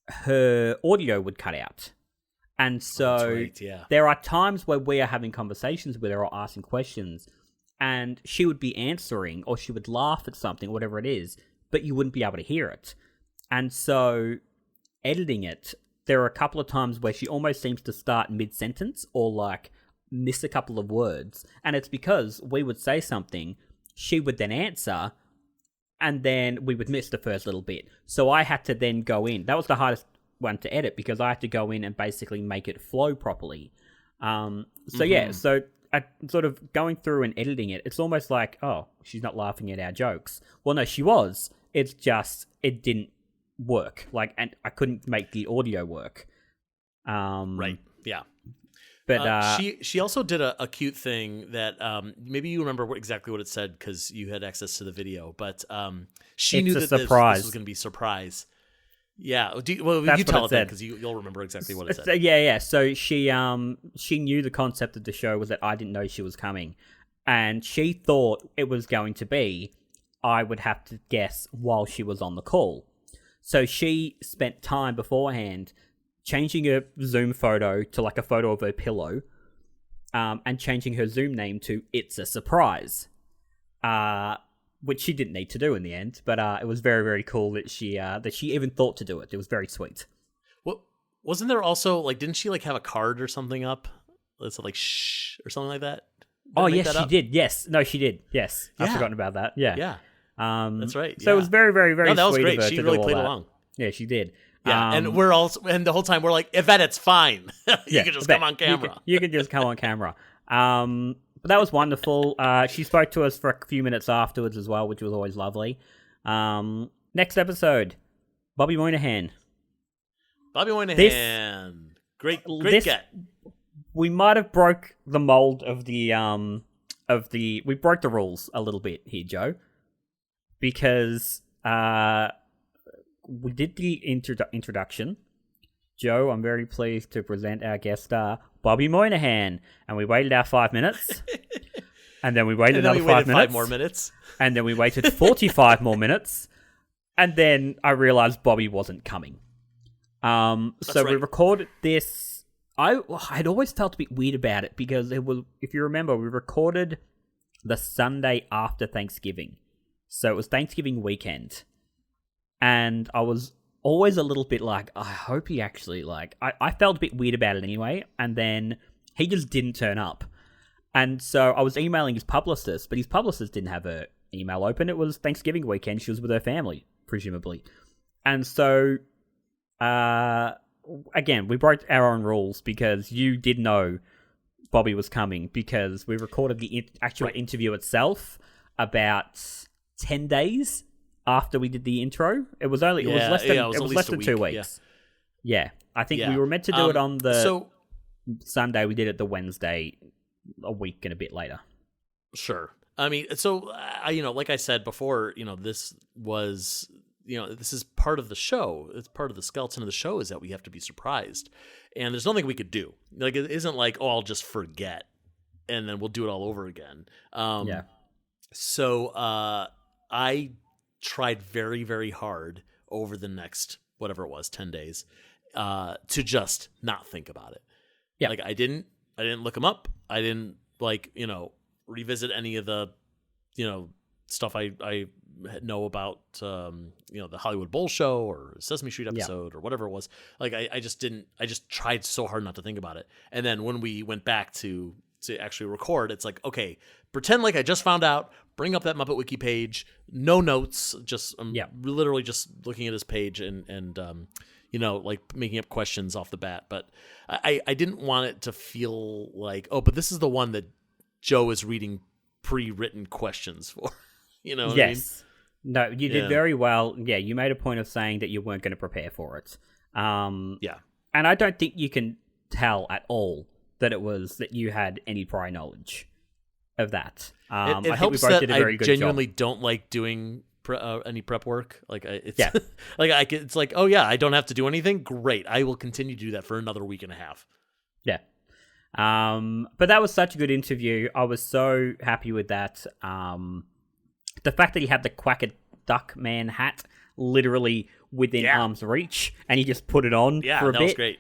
her audio would cut out. And so there are times where we are having conversations with her or asking questions, and she would be answering or she would laugh at something, whatever it is, but you wouldn't be able to hear it. And so editing it, there are a couple of times where she almost seems to start mid-sentence or like miss a couple of words. And it's because we would say something, she would then answer, and then we would miss the first little bit. So I had to then go in. That was the hardest one to edit, because I had to go in and basically make it flow properly. So I sort of going through and editing it, it's almost like, oh, she's not laughing at our jokes. Well, no, she was. It's just, it didn't work. Like, and I couldn't make the audio work. Right. Yeah. But she also did a cute thing that maybe you remember exactly what it said because you had access to the video. But she knew that this was going to be a surprise. Yeah. You tell it then, because you'll remember exactly what it said. Yeah. So she knew the concept of the show was that I didn't know she was coming, and she thought it was going to be I would have to guess while she was on the call. So she spent time beforehand changing her Zoom photo to like a photo of her pillow, and changing her Zoom name to "It's a Surprise," which she didn't need to do in the end. But it was very, very cool that she even thought to do it. It was very sweet. What wasn't there also like? Didn't she like have a card or something up? Let's like shh or something like that. She did. Yes, no, she did. Yes, I've forgotten about that. Yeah. That's right. So it was very, very, very. No, that was sweet great. Of her she to really do all played that. along. Yeah, she did. Yeah, and the whole time we're like, Yvette, it's fine. You can just come on camera. You can just come on camera. But that was wonderful. She spoke to us for a few minutes afterwards as well, which was always lovely. Next episode, Bobby Moynihan. Great get. We might have broke the mold of the we broke the rules a little bit here, Joe, because we did the introduction. Joe, I'm very pleased to present our guest star, Bobby Moynihan. And we waited our 5 minutes. And then we waited another 5 minutes. 5 more minutes. And then we waited 45 more minutes. And then I realized Bobby wasn't coming. So we recorded this. I'd always felt a bit weird about it because it was, if you remember, we recorded the Sunday after Thanksgiving. So it was Thanksgiving weekend. And I was always a little bit like, I hope he actually, I felt a bit weird about it anyway. And then he just didn't turn up. And so I was emailing his publicist, but his publicist didn't have her email open. It was Thanksgiving weekend. She was with her family, presumably. And so, again, we broke our own rules because you did know Bobby was coming because we recorded the actual interview itself about 10 days after we did the intro. It was only, it was less than 2 weeks. Yeah. I think we were meant to do it on the Sunday. We did it the Wednesday, a week and a bit later. Sure. I mean, so, like I said before, this was, this is part of the show. It's part of the skeleton of the show is that we have to be surprised. And there's nothing we could do. Like, it isn't like, I'll just forget and then we'll do it all over again. So I tried very, very hard over the next, whatever it was, 10 days, to just not think about it. Yeah. Like, I didn't look him up. I didn't revisit any of the, stuff I know about, the Hollywood Bowl show or Sesame Street episode or whatever it was. Like, I just tried so hard not to think about it. And then when we went back to actually record, it's like, okay, pretend like I just found out, bring up that Muppet Wiki page, no notes, just literally just looking at his page and making up questions off the bat. But I didn't want it to feel like, but this is the one that Joe is reading pre-written questions for. You know what I mean? No, you did very well. Yeah, you made a point of saying that you weren't going to prepare for it. And I don't think you can tell at all that it was that you had any prior knowledge of that. It helps that I genuinely don't like doing any prep work. Like, it's it's like, oh yeah, I don't have to do anything. Great, I will continue to do that for another week and a half. Yeah. But that was such a good interview. I was so happy with that. The fact that he had the Quacker Duck Man hat literally within arm's reach, and he just put it on for a bit. Yeah, that was great.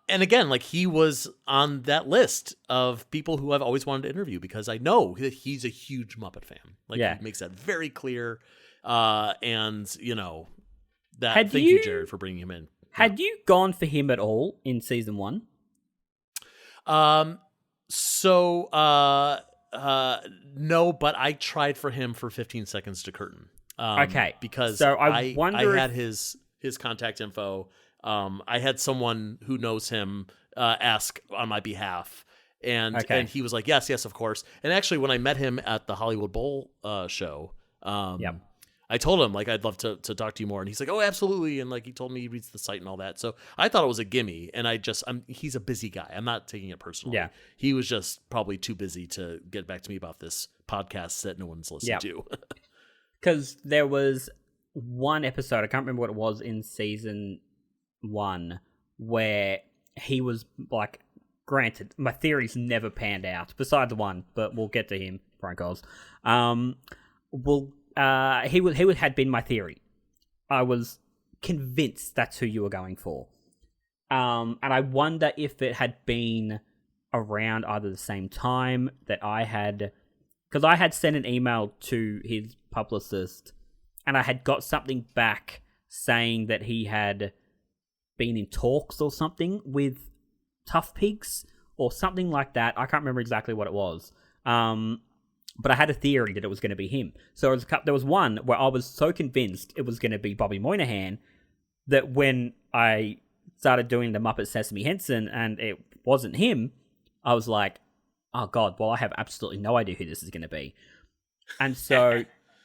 And again, like, he was on that list of people who I've always wanted to interview because I know that he's a huge Muppet fan. Like, he makes that very clear. And, thank you, Jarrod, for bringing him in. Had you gone for him at all in season 1? No, but I tried for him for 15 seconds to curtain. Okay. Because so I had his contact info. I had someone who knows him ask on my behalf, and he was like, yes, of course. And actually, when I met him at the Hollywood Bowl show, I told him, like, I'd love to talk to you more, and he's like, oh, absolutely, and like, he told me he reads the site and all that. So I thought it was a gimme, and he's a busy guy. I'm not taking it personally. Yeah, he was just probably too busy to get back to me about this podcast that no one's listened to. Because there was one episode, I can't remember what it was in season 1, where he was like, granted, my theories never panned out, besides one, but we'll get to him, Frank Oz. He had been my theory. I was convinced that's who you were going for. And I wonder if it had been around either the same time that I had... Because I had sent an email to his publicist, and I had got something back saying that he had been in talks or something with Tough Pigs, or something like that. I can't remember exactly what it was. But I had a theory that it was going to be him. So there was one where I was so convinced it was going to be Bobby Moynihan that when I started doing the Muppet Sesame Henson and it wasn't him, I was like, oh God, well, I have absolutely no idea who this is going to be. And so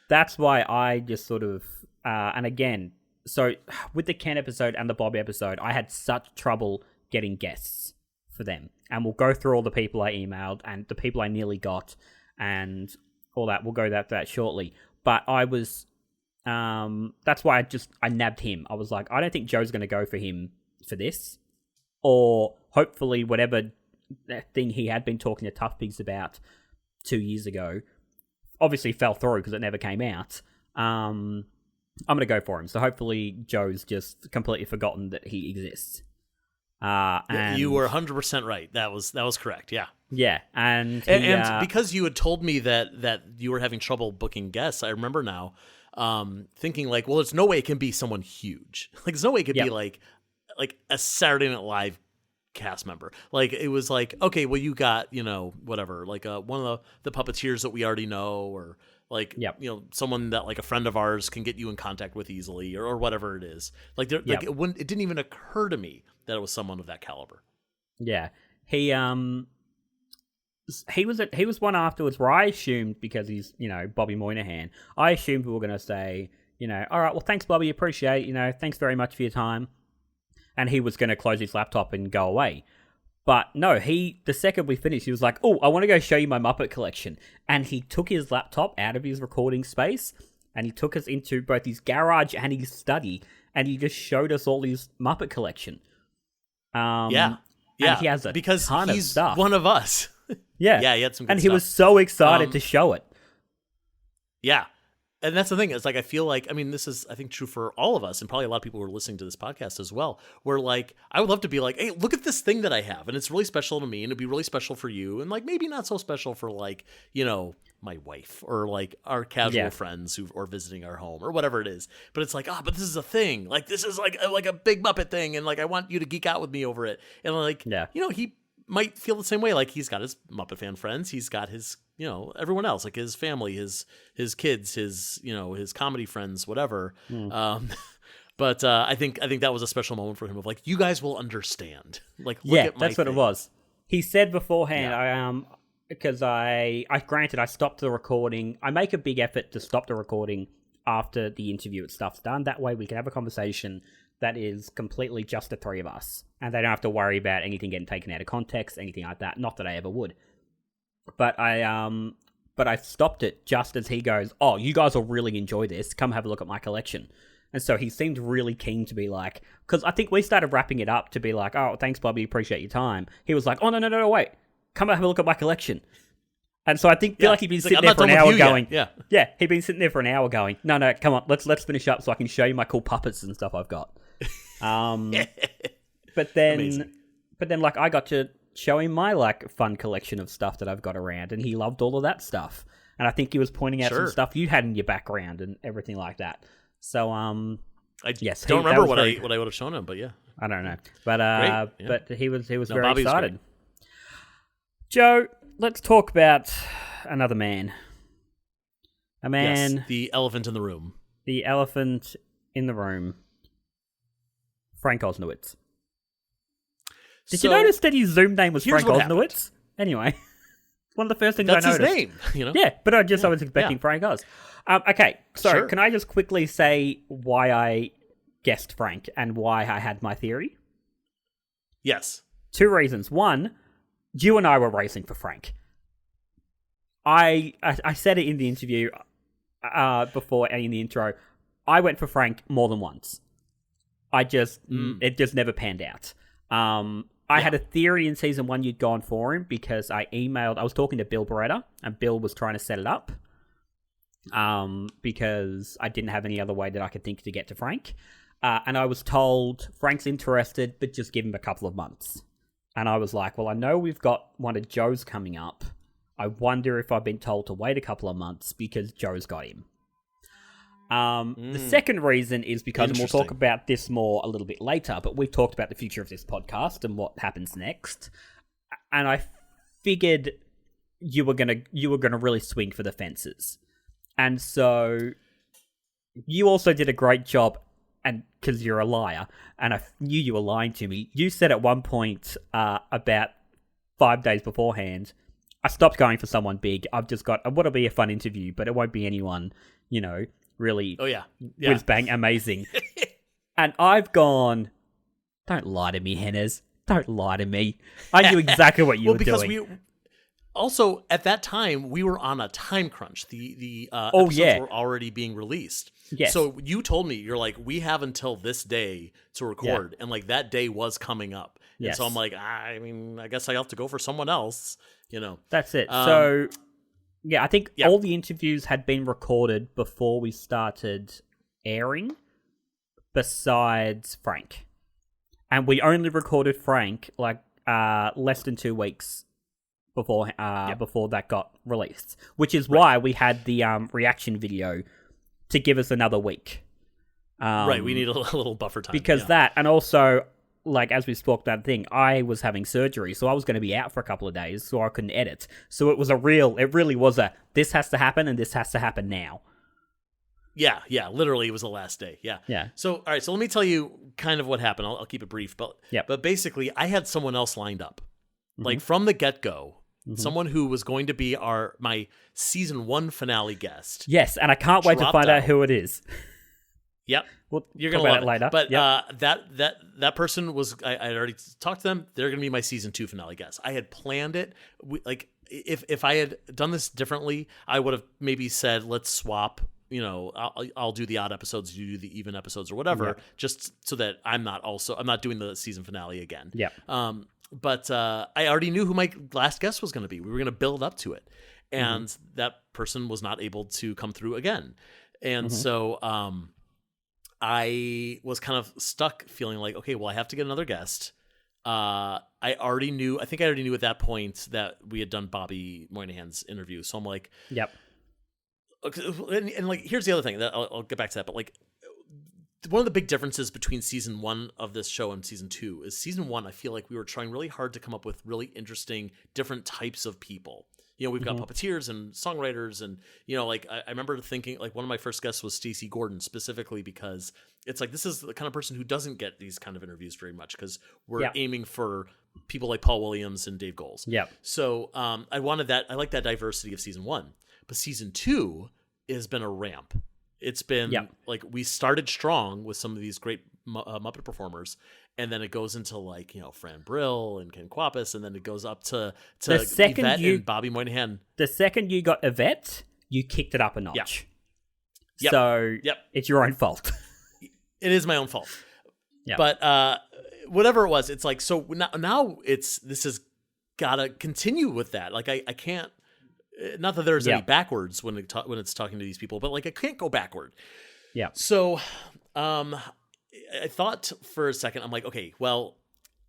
that's why I just sort of, and again, so with the Ken episode and the Bob episode, I had such trouble getting guests for them. And we'll go through all the people I emailed and the people I nearly got and all that. We'll go that shortly. But I was, that's why I nabbed him. I was like, I don't think Joe's going to go for him for this. Or hopefully whatever thing he had been talking to Tough Pigs about 2 years ago. Obviously fell through because it never came out. I'm going to go for him. So hopefully Joe's just completely forgotten that he exists. And you were 100% right. That was correct. Yeah. Yeah, and because you had told me that you were having trouble booking guests, I remember now thinking like, well, there's no way it can be someone huge. Like, there's no way it could be like a Saturday Night Live cast member. Like, it was like, okay, well, you got, whatever, like one of the puppeteers that we already know, or like, someone that like a friend of ours can get you in contact with easily, or whatever it is. Like, it didn't even occur to me that it was someone of that caliber. Yeah, he was one afterwards where I assumed, because he's, Bobby Moynihan, I assumed we were going to say, all right, well, thanks, Bobby, appreciate it, thanks very much for your time. And he was going to close his laptop and go away. But no, the second we finished, he was like, oh, I want to go show you my Muppet collection. And he took his laptop out of his recording space, and he took us into both his garage and his study, and he just showed us all his Muppet collection. Yeah, and he has a ton of stuff. One of us. Yeah. Yeah, he had some good and stuff. He was so excited to show it. Yeah. And that's the thing. It's like, I feel like, I mean, this is, I think, true for all of us, and probably a lot of people who are listening to this podcast as well, where like, I would love to be like, hey, look at this thing that I have, and it's really special to me, and it'd be really special for you, and like, maybe not so special for like, my wife, or like our casual friends who are visiting our home, or whatever it is. But it's like, but this is a thing. Like, this is like a big Muppet thing, and like, I want you to geek out with me over it. And like, he might feel the same way. Like, he's got his Muppet fan friends, he's got his, everyone else, like his family, his kids, his, his comedy friends, whatever. But I think that was a special moment for him, of like, you guys will understand. Like, look at my that's what it was. He said beforehand, because I granted, I stopped the recording. I make a big effort to stop the recording after the interview and stuff's done. That way we can have a conversation that is completely just the three of us, and they don't have to worry about anything getting taken out of context, anything like that. Not that I ever would. But I stopped it just as he goes, oh, you guys will really enjoy this. Come have a look at my collection. And so he seemed really keen to be like, because I think we started wrapping it up to be like, oh, thanks, Bobby, appreciate your time. He was like, oh, no, wait. Come have a look at my collection. And so I feel like he'd been sitting there for an hour going, he'd been sitting there for an hour going, no, come on, let's finish up so I can show you my cool puppets and stuff I've got. But then like, I got to show him my like fun collection of stuff that I've got around, and he loved all of that stuff. And I think he was pointing out some stuff you had in your background and everything like that. So I don't remember what I would have shown him, but yeah, I don't know. But but he was very Bobby excited. Joe, let's talk about another man. A man. Yes, the elephant in the room. The elephant in the room. Frank Osnowitz. Did you notice that his Zoom name was Frank Osnowitz? Anyway, one of the first things I noticed. That's his name, Yeah, but I was expecting Frank Oz. Okay, so can I just quickly say why I guessed Frank and why I had my theory? Yes. 2 reasons. One, you and I were racing for Frank. I said it in the interview before and in the intro. I went for Frank more than once. It just never panned out. I had a theory in season 1 you'd gone for him because I was talking to Bill Beretta, and Bill was trying to set it up because I didn't have any other way that I could think to get to Frank. And I was told, Frank's interested, but just give him a couple of months. And I was like, well, I know we've got one of Joe's coming up. I wonder if I've been told to wait a couple of months because Joe's got him. The second reason is because, and we'll talk about this more a little bit later, but we've talked about the future of this podcast and what happens next. And I figured you were gonna really swing for the fences. And so you also did a great job, and because you're a liar, and I knew you were lying to me. You said at one point, about 5 days beforehand, I stopped going for someone big. I've just got, what'll be a fun interview, but it won't be anyone, really whiz bang amazing. And I've gone, don't lie to me, Henners. Don't lie to me. I knew exactly what you were doing. Also, at that time, we were on a time crunch. The episodes were already being released. Yes. So you told me, you're like, we have until this day to record. And like that day was coming up. Yes. And so I'm like, I guess I have to go for someone else, That's it. So Yeah, I think all the interviews had been recorded before we started airing, besides Frank. And we only recorded Frank like less than 2 weeks before that got released, which is why we had the reaction video to give us another week. Right, we need a little buffer time. Because that, and also, like, as we spoke that thing, I was having surgery, so I was going to be out for a couple of days, so I couldn't edit. So it really was this has to happen, and this has to happen now. Yeah, literally it was the last day, Yeah. So, all right, so let me tell you kind of what happened. I'll keep it brief, but basically, I had someone else lined up. Like, from the get-go, someone who was going to be my season 1 finale guest. Yes, and I can't wait to find out who it is. Yep, you're gonna love it later. But that person was I already talked to them. They're gonna be my season 2 finale guest. I had planned it. If I had done this differently, I would have maybe said let's swap. I'll do the odd episodes, you do the even episodes or whatever, just so that I'm not doing the season finale again. Yeah. But I already knew who my last guest was going to be. We were going to build up to it, and that person was not able to come through again, and so I was kind of stuck feeling like, okay, well, I have to get another guest. I think I already knew at that point that we had done Bobby Moynihan's interview. So I'm like, yep. And like, here's the other thing that I'll get back to that. But like, one of the big differences between season 1 of this show and season 2 is season 1, I feel like we were trying really hard to come up with really interesting, different types of people. We've got puppeteers and songwriters, and like I remember thinking like one of my first guests was Stacey Gordon, specifically because it's like this is the kind of person who doesn't get these kind of interviews very much because we're aiming for people like Paul Williams and Dave Goles. Yeah. So I wanted that. I like that diversity of season 1, but season 2 has been a ramp. It's been like we started strong with some of these great Muppet performers, and then it goes into like Fran Brill and Ken Kwapis, and then it goes up to Yvette and Bobby Moynihan. The second you got Yvette, you kicked it up a notch. Yep. So it's your own fault. It is my own fault. Yep. But whatever it was, it's like so now this has got to continue with that. Like I can't. Not that there's any backwards when it's talking to these people, but like I can't go backward. Yeah. So, I thought for a second, I'm like, okay, well,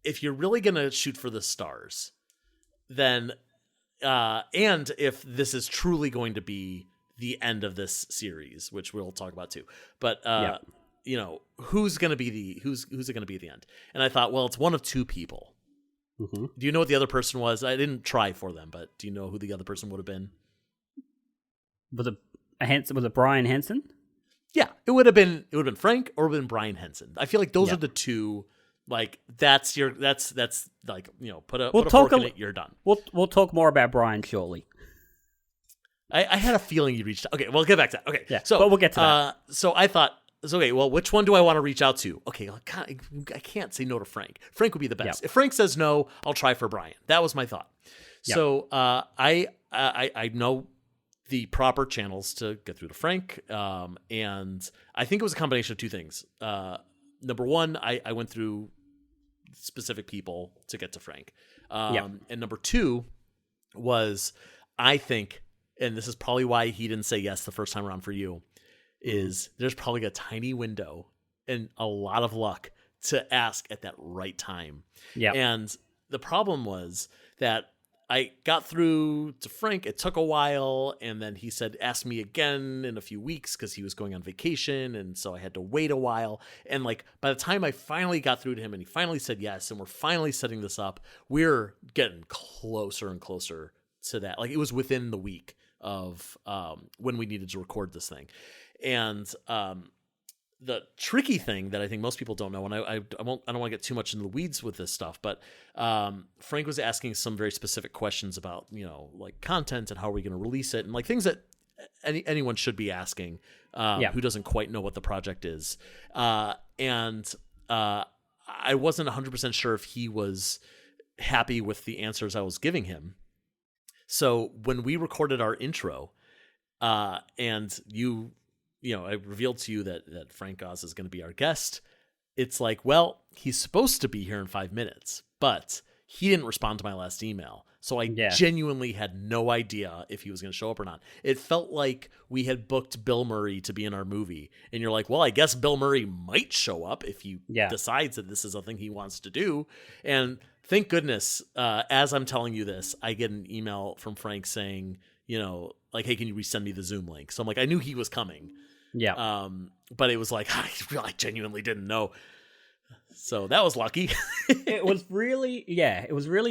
if you're really gonna shoot for the stars, then, and if this is truly going to be the end of this series, which we'll talk about too, but who's it gonna be at the end? And I thought, well, it's one of two people. Mm-hmm. Do you know what the other person was? I didn't try for them, but do you know who the other person would have been? Was it Brian Henson? Yeah, it would have been Frank or it would have been Brian Henson. I feel like those are the two. Like that's like put a fork in it. You're done. We'll talk more about Brian shortly. I had a feeling you reached. Okay, we'll get back to that. Okay, yeah, so but we'll get to that. So I thought. Okay, well, which one do I want to reach out to? Okay, I can't say no to Frank. Frank would be the best. Yep. If Frank says no, I'll try for Brian. That was my thought. Yep. So I know the proper channels to get through to Frank, and I think it was a combination of two things. Number one, I went through specific people to get to Frank, and number two was I think, and this is probably why he didn't say yes the first time around for you. Is there's probably a tiny window and a lot of luck to ask at that right time. Yeah. And the problem was that I got through to Frank. It took a while. And then he said, ask me again in a few weeks because he was going on vacation. And so I had to wait a while. And like by the time I finally got through to him and he finally said yes, and we're finally setting this up, we're getting closer and closer to that. Like it was within the week of when we needed to record this thing. And the tricky thing that I think most people don't know, and I don't want to get too much into the weeds with this stuff, but Frank was asking some very specific questions about like content and how are we going to release it and like things that anyone should be asking who doesn't quite know what the project is. And I wasn't 100% sure if he was happy with the answers I was giving him. So when we recorded our intro, and I revealed to you that Frank Oz is going to be our guest. It's like, well, he's supposed to be here in 5 minutes, but he didn't respond to my last email. So I genuinely had no idea if he was going to show up or not. It felt like we had booked Bill Murray to be in our movie. And you're like, well, I guess Bill Murray might show up if he decides that this is a thing he wants to do. And thank goodness, as I'm telling you this, I get an email from Frank saying, you know, like, hey, can you resend me the Zoom link? So I'm like, I knew he was coming. Yeah. But it was like, I genuinely didn't know. So that was lucky. It was really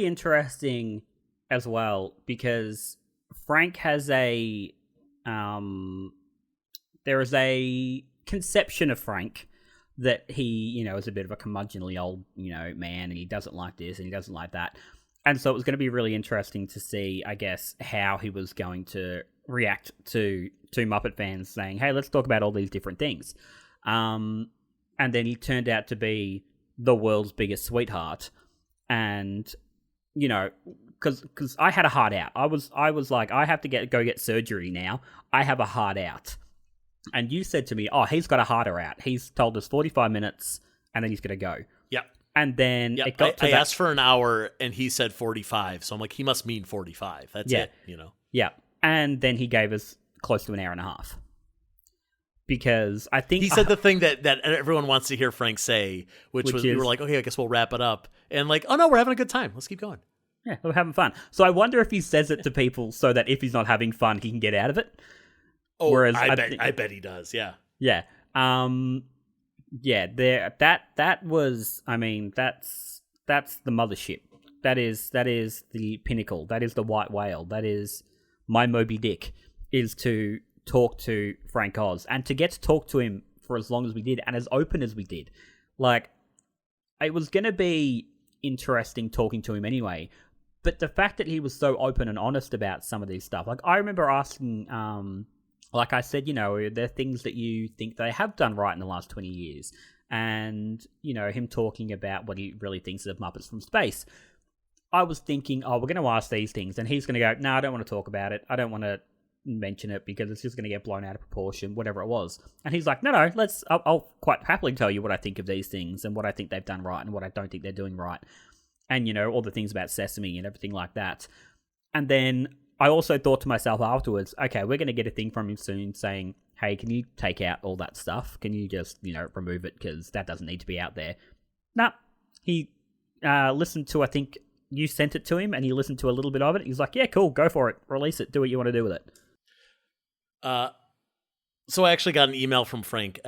interesting as well, because Frank has there is a conception of Frank that he, you know, is a bit of a curmudgeonly old, you know, man, and he doesn't like this and he doesn't like that. And so it was going to be really interesting to see, I guess, how he was going to react to Muppet fans saying, hey, let's talk about all these different things. And then he turned out to be the world's biggest sweetheart. And, you know, because I had a heart out. I was like, I have to go get surgery now. I have a heart out. And you said to me, oh, he's got a hearter out. He's told us 45 minutes and then he's going to go. Yep. And then it got to I asked for an hour and he said 45. So I'm like, he must mean 45. That's it, you know? Yeah. And then he gave us close to an hour and a half. Because I think he said the thing that everyone wants to hear Frank say, which was, we were like, okay, I guess we'll wrap it up. And like, oh no, we're having a good time. Let's keep going. Yeah, we're having fun. So I wonder if he says it to people so that if he's not having fun, he can get out of it. Oh, whereas I bet he does. Yeah. Yeah. Yeah. That was. I mean, that's the mothership. That is the pinnacle. That is the white whale. That is my Moby Dick. Is to talk to Frank Oz and to get to talk to him for as long as we did and as open as we did. Like, it was going to be interesting talking to him anyway. But the fact that he was so open and honest about some of these stuff, like I remember asking, like I said, you know, are there things that you think they have done right in the last 20 years? And, you know, him talking about what he really thinks of Muppets from Space. I was thinking, oh, we're going to ask these things. And he's going to go, no, I don't want to talk about it. I don't want to mention it because it's just going to get blown out of proportion, whatever it was. And he's like, no, I'll quite happily tell you what I think of these things and what I think they've done right and what I don't think they're doing right. And, you know, all the things about Sesame and everything like that. And then I also thought to myself afterwards, okay, we're going to get a thing from him soon saying, hey, can you take out all that stuff? Can you just, you know, remove it because that doesn't need to be out there? Nah, he listened to, I think you sent it to him and he listened to a little bit of it. He's like, yeah, cool, go for it. Release it. Do what you want to do with it. So I actually got an email from Frank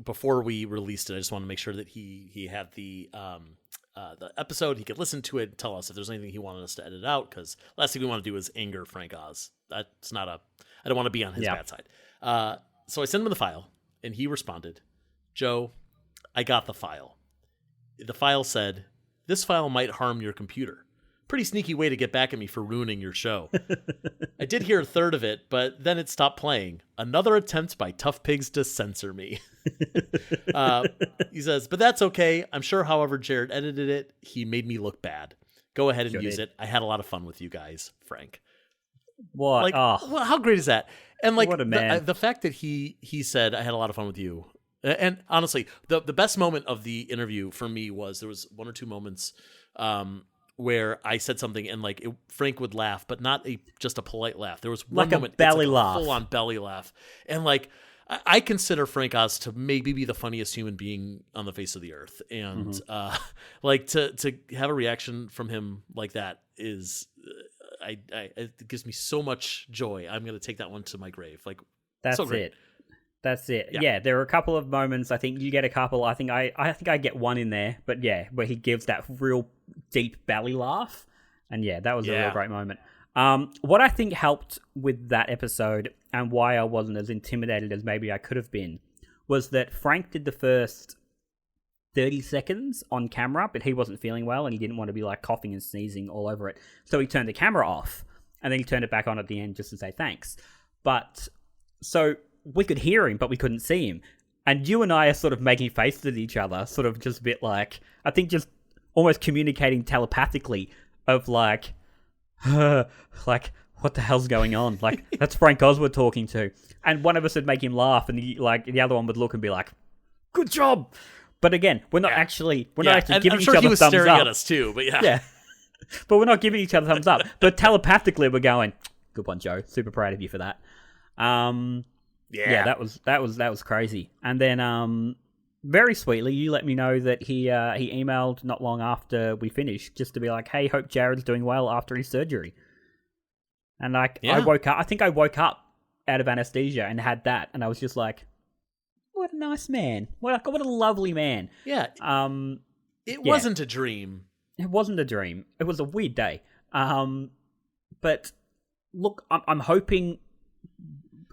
before we released it. I just want to make sure that he had the episode. He could listen to it and tell us if there's anything he wanted us to edit out, because last thing we want to do is anger Frank Oz. That's not I don't want to be on his bad side. So I sent him the file and he responded, Joe, I got the file. The file said, this file might harm your computer. Pretty sneaky way to get back at me for ruining your show. I did hear a third of it, but then it stopped playing. Another attempt by Tough Pigs to censor me. He says, but that's okay. I'm sure however Jarrod edited it, he made me look bad. Go ahead and use it. I had a lot of fun with you guys, Frank. What? Like, well, how great is that? And like what a man. The fact that he said, I had a lot of fun with you. And honestly, the best moment of the interview for me was there was one or two moments where I said something and like Frank would laugh, but not just a polite laugh. There was one like moment, a belly laugh, full on belly laugh, and like I consider Frank Oz to maybe be the funniest human being on the face of the earth, and like to have a reaction from him like that is, it gives me so much joy. I'm gonna take that one to my grave. Like that's so great. it. That's it. Yeah, there are a couple of moments. I think you get a couple. I think I get one in there, but yeah, where he gives that real deep belly laugh, and yeah, that was a real great moment. What I think helped with that episode and why I wasn't as intimidated as maybe I could have been was that Frank did the first 30 seconds on camera, but he wasn't feeling well and he didn't want to be like coughing and sneezing all over it, so he turned the camera off and then he turned it back on at the end just to say thanks. But so we could hear him, but we couldn't see him. And you and I are sort of making faces at each other, sort of just a bit like, I think just almost communicating telepathically of like, like, what the hell's going on? Like, that's Frank Oz we're talking to. And one of us would make him laugh and the other one would look and be like, good job. But again, we're not actually giving each other thumbs up. I'm sure he was staring at us too, but yeah. But we're not giving each other thumbs up. But telepathically, we're going, good one, Joe. Super proud of you for that. Yeah, that was crazy. And then, very sweetly, you let me know that he emailed not long after we finished, just to be like, "Hey, hope Jarrod's doing well after his surgery." And I woke up. I think I woke up out of anesthesia and had that, and I was just like, "What a nice man! What a lovely man!" Yeah. It wasn't a dream. It wasn't a dream. It was a weird day. But look, I'm hoping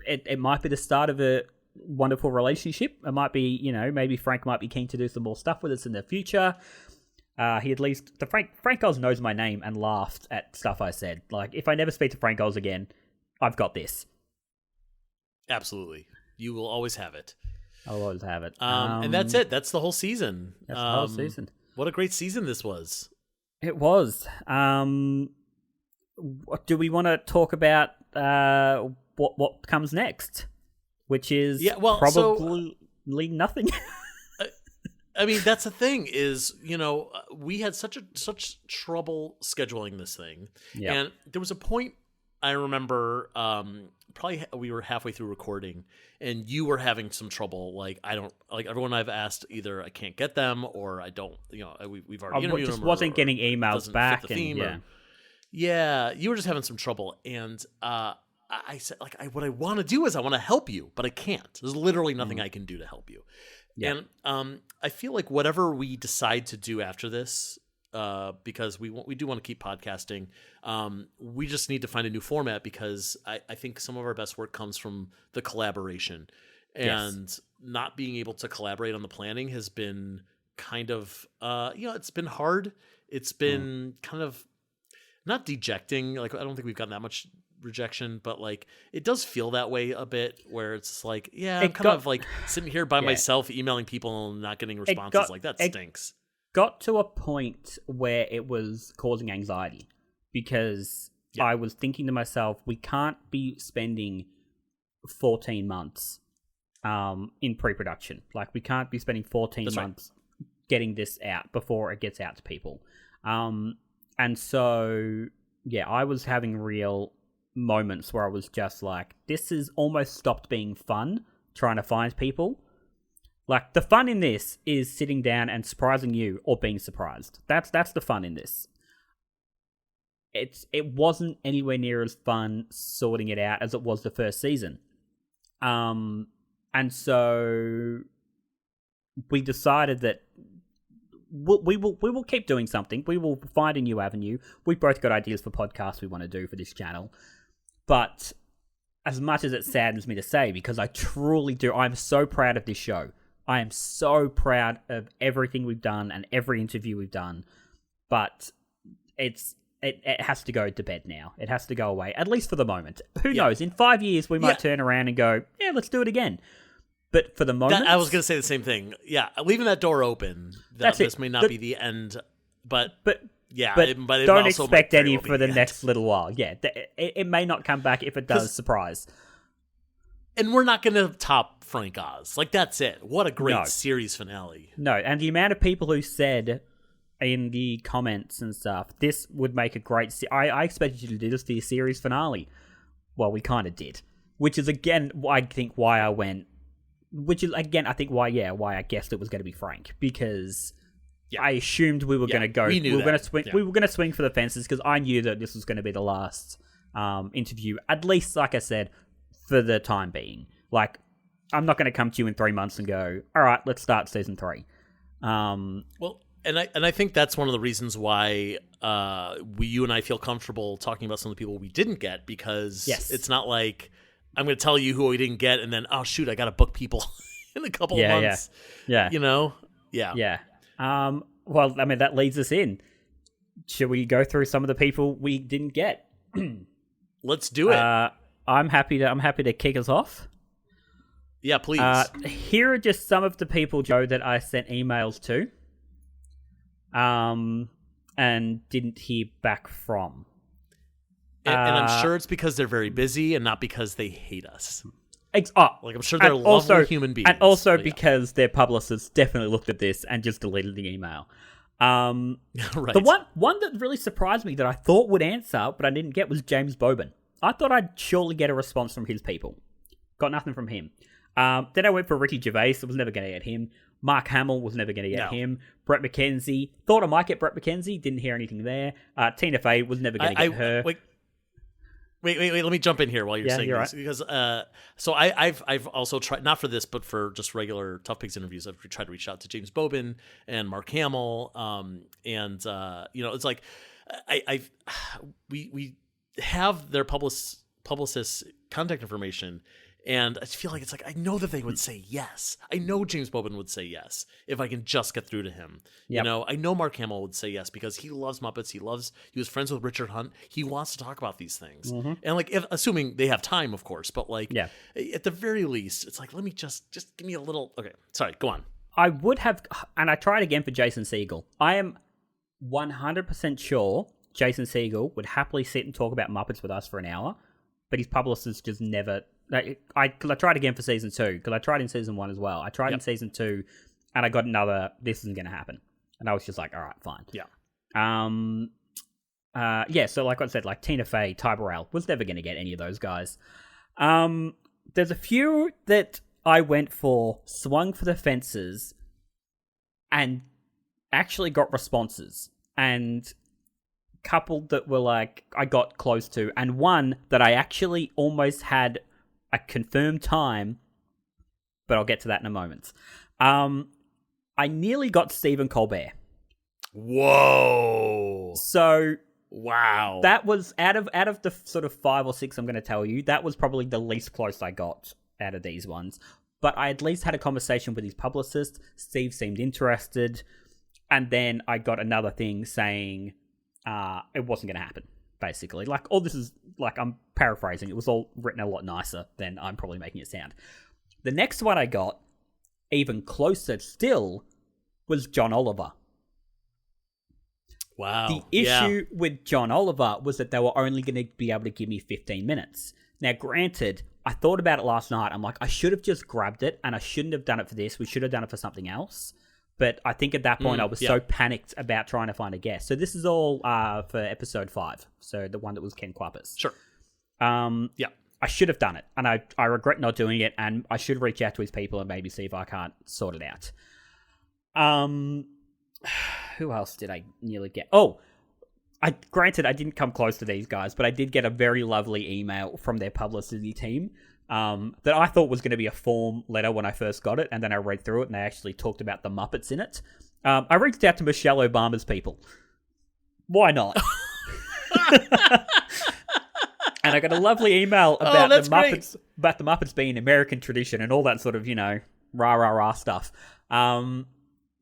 it might be the start of a wonderful relationship. It might be, maybe Frank might be keen to do some more stuff with us in the future. He at least... Frank Oz knows my name and laughed at stuff I said. Like, if I never speak to Frank Oz again, I've got this. Absolutely. You will always have it. I'll always have it. And that's it. That's the whole season. That's the whole season. What a great season this was. It was. Do we want to talk about what comes next? Which is probably nothing. I mean, that's the thing is, we had such trouble scheduling this thing. Yep. And there was a point I remember, probably we were halfway through recording and you were having some trouble. Like, everyone I've asked, either I can't get them or I don't, we've already interviewed them. I just wasn't getting emails back. Yeah, you were just having some trouble. And, I said, what I want to do is I want to help you, but I can't. There's literally nothing I can do to help you. Yeah. And I feel like whatever we decide to do after this, because we do want to keep podcasting, we just need to find a new format because I think some of our best work comes from the collaboration. And not being able to collaborate on the planning has been kind of, it's been hard. It's been kind of not dejecting. Like, I don't think we've gotten that much rejection, but it does feel that way a bit where it's like, I'm kind of sitting here by myself emailing people and not getting responses. That stinks. Got to a point where it was causing anxiety because I was thinking to myself, we can't be spending 14 months in pre-production. We can't be spending 14 months getting this out before it gets out to people. And so I was having real moments where I was just like, this has almost stopped being fun trying to find people. The fun in this is sitting down and surprising you or being surprised. That's the fun in this. It wasn't anywhere near as fun sorting it out as it was the first season. And so we decided that we will keep doing something. We will find a new avenue. We've both got ideas for podcasts we want to do for this channel. But as much as it saddens me to say, because I truly do, I'm so proud of this show. I am so proud of everything we've done and every interview we've done. But it has to go to bed now. It has to go away, at least for the moment. Who knows? In 5 years, we might turn around and go, let's do it again. But for the moment... I was going to say the same thing. Yeah, leaving that door open. This may not be the end, but don't expect any for the next little while. Yeah, it may not come back. If it does, surprise. And we're not going to top Frank Oz. That's it. What a great series finale. No, and the amount of people who said in the comments and stuff, this would make a great... I expected you to do this for your series finale. Well, we kind of did. Which is, again, I think why I went... Which is, again, I think why I guessed it was going to be Frank. Because... I assumed we were going to go. We were going to swing. We were going to swing for the fences because I knew that this was going to be the last interview. At least, like I said, for the time being. I'm not going to come to you in 3 months and go, all right, let's start season 3. Well, and I think that's one of the reasons why you and I feel comfortable talking about some of the people we didn't get because it's not like I'm going to tell you who we didn't get and then I got to book people in a couple of months. Yeah. Yeah. Well, I mean, that leads us in. Should we go through some of the people we didn't get? Let's do it. I'm happy to kick us off. Yeah, please. Here are just some of the people, Joe, that I sent emails to, and didn't hear back from. And I'm sure it's because they're very busy and not because they hate us. I'm sure they're lovely human beings. And also because their publicists definitely looked at this and just deleted the email. Right. The one that really surprised me that I thought would answer, but I didn't get, was James Boban. I thought I'd surely get a response from his people. Got nothing from him. Then I went for Ricky Gervais. I was never going to get him. Mark Hamill was never going to get him. Brett McKenzie. Thought I might get Brett McKenzie. Didn't hear anything there. Tina Fey was never going to get her. Wait. Let me jump in here while you're saying this. Right. Because, so I've also tried, not for this, but for just regular Tough Pigs interviews, I've tried to reach out to James Boban and Mark Hamill. It's like, we have their publicists' contact information. And I feel like it's like, I know that they would say yes. I know James Boban would say yes if I can just get through to him. Yep. I know Mark Hamill would say yes because he loves Muppets. He was friends with Richard Hunt. He wants to talk about these things. Mm-hmm. And assuming they have time, of course, but at the very least, it's like, let me just give me a little. Okay, sorry, go on. I would have, and I tried again for Jason Segel. I am 100% sure Jason Segel would happily sit and talk about Muppets with us for an hour, but his publicist just never. I tried again for season 2, because I tried in season 1 as well. I tried in season 2, and I got another, this isn't going to happen. And I was just like, all right, fine. So like I said, like Tina Fey, Ty Burrell, was never going to get any of those guys. There's a few that I went for, swung for the fences, and actually got responses. And couple that were like, I got close to, and one that I actually almost had a confirmed time, but I'll get to that in a moment. I nearly got Stephen Colbert. Whoa. So wow. That was out of the sort of 5 or 6 I'm going to tell you, that was probably the least close I got out of these ones. But I at least had a conversation with his publicist. Steve seemed interested. And then I got another thing saying it wasn't going to happen. Basically, like, all this is, like, I'm paraphrasing. It was all written a lot nicer than I'm probably making it sound. The next one I got, even closer still, was John Oliver. Wow. The issue with John Oliver was that they were only going to be able to give me 15 minutes. Now, granted, I thought about it last night. I'm like, I should have just grabbed it, and I shouldn't have done it for this. We should have done it for something else. But I think at that point I was so panicked about trying to find a guest. So this is all for episode 5. So the one that was Ken Quapis. Sure. I should have done it. And I regret not doing it. And I should reach out to his people and maybe see if I can't sort it out. Who else did I nearly get? Oh, granted, I didn't come close to these guys, but I did get a very lovely email from their publicity team. That I thought was going to be a form letter when I first got it, and then I read through it, and they actually talked about the Muppets in it. I reached out to Michelle Obama's people. Why not? And I got a lovely email about the Muppets, about the Muppets being American tradition and all that sort of, rah stuff.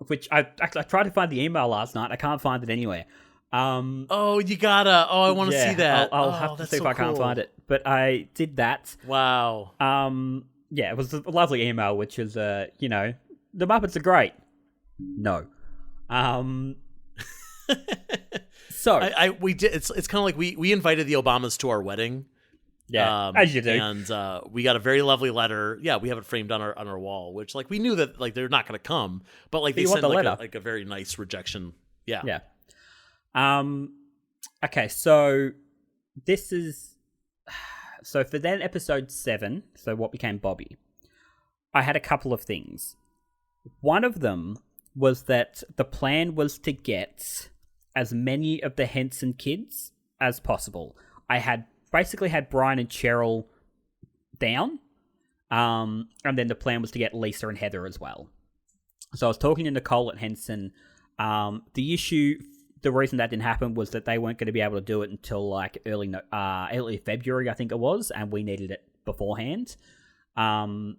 Which I tried to find the email last night. I can't find it anywhere. You gotta. Oh, I want to see that. I'll have to see if I can't find it. But I did that. Wow. It was a lovely email, which is, the Muppets are great. No. So we did. It's kind of like we invited the Obamas to our wedding. Yeah, as you do. And we got a very lovely letter. Yeah, we have it framed on our wall, which we knew that they're not going to come, but they sent a very nice rejection. Yeah. Yeah. Okay, so this is for then episode 7, so what became Bobby, I had a couple of things. One of them was that the plan was to get as many of the Henson kids as possible. I had basically had Brian and Cheryl down, and then the plan was to get Lisa and Heather as well. So I was talking to Nicole at Henson. The reason that didn't happen was that they weren't going to be able to do it until early February, I think it was, and we needed it beforehand. So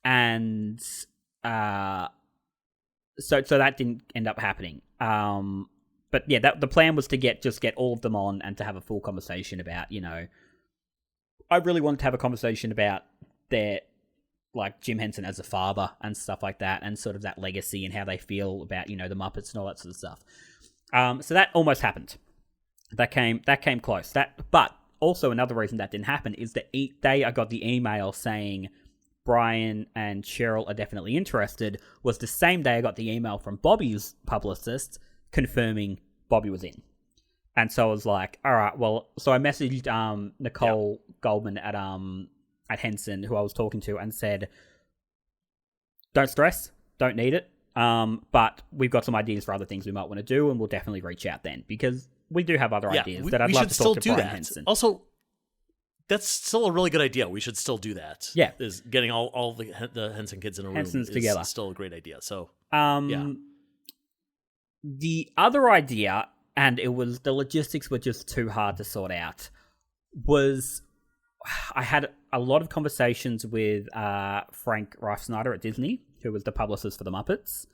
that didn't end up happening. But yeah, the plan was to get all of them on and to have a full conversation about, I really wanted to have a conversation about their, Jim Henson as a father and stuff like that, and sort of that legacy and how they feel about, the Muppets and all that sort of stuff. So that almost happened. That came close. But also another reason that didn't happen is the day I got the email saying Brian and Cheryl are definitely interested was the same day I got the email from Bobby's publicist confirming Bobby was in. And so I was like, all right, well, so I messaged Nicole Goldman at Henson, who I was talking to, and said, don't stress, don't need it. But we've got some ideas for other things we might want to do, and we'll definitely reach out then, because we do have other ideas that I'd love to talk to Brian Henson. Also, that's still a really good idea. We should still do that. Yeah. Is getting all the Henson kids in a room is together. Still a great idea. So, The other idea, and it was the logistics were just too hard to sort out, was I had a lot of conversations with Frank Reif-Snyder at Disney, who was the publicist for the Muppets.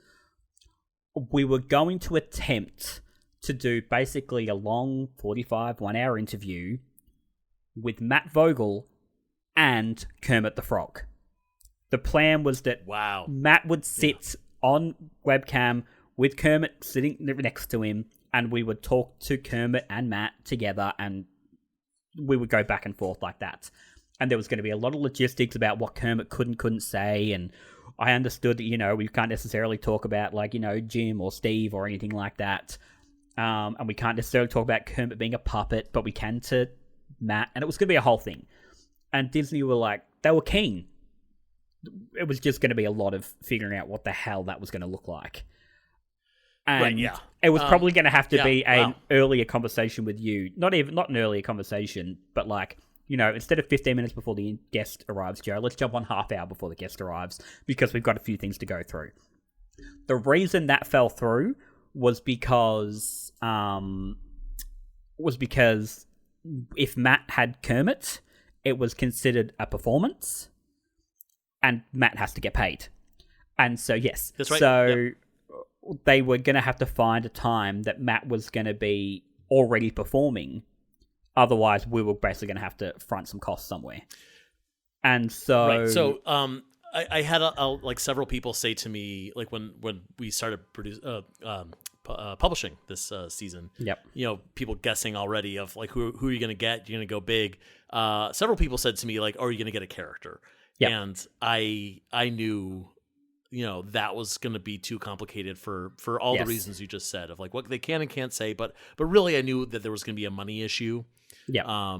We were going to attempt to do basically a long 45, 1 hour interview with Matt Vogel and Kermit the Frog. The plan was that Matt would sit on webcam with Kermit sitting next to him, and we would talk to Kermit and Matt together, and we would go back and forth like that. And there was going to be a lot of logistics about what Kermit couldn't say, and I understood that, we can't necessarily talk about, Jim or Steve or anything like that. And we can't necessarily talk about Kermit being a puppet, but we can to Matt, and it was going to be a whole thing. And Disney were they were keen. It was just going to be a lot of figuring out what the hell that was going to look like. And it was probably going to have to be an earlier conversation with you. Not an earlier conversation, but instead of 15 minutes before the guest arrives, Joe, let's jump on half hour before the guest arrives, because we've got a few things to go through. The reason that fell through was because if Matt had Kermit, it was considered a performance, and Matt has to get paid. And so, yes. That's right. So they were going to have to find a time that Matt was going to be already performing. Otherwise, we were basically going to have to front some costs somewhere. And so... Right. So, I had several people say to me, when we started publishing this season. Yep. People guessing already of who are you going to get? You're going to go big. Several people said to me are you going to get a character? Yep. And I knew, that was going to be too complicated for all the reasons you just said of what they can and can't say. But really, I knew that there was going to be a money issue. Yeah.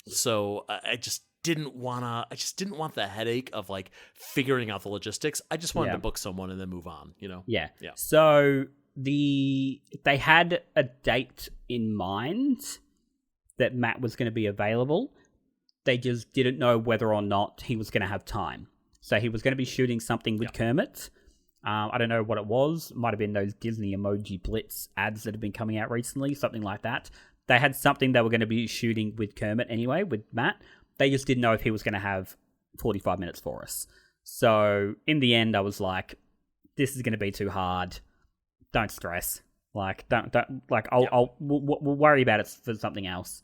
So I just didn't want the headache of figuring out the logistics. I just wanted to book someone and then move on. Yeah. Yeah. So they had a date in mind that Matt was going to be available. They just didn't know whether or not he was going to have time. So he was going to be shooting something with Kermit. I don't know what it was. Might have been those Disney Emoji Blitz ads that have been coming out recently, something like that. They had something they were going to be shooting with Kermit anyway, with Matt. They just didn't know if he was going to have 45 minutes for us. So in the end, I was like, this is going to be too hard. Don't stress. We'll worry about it for something else.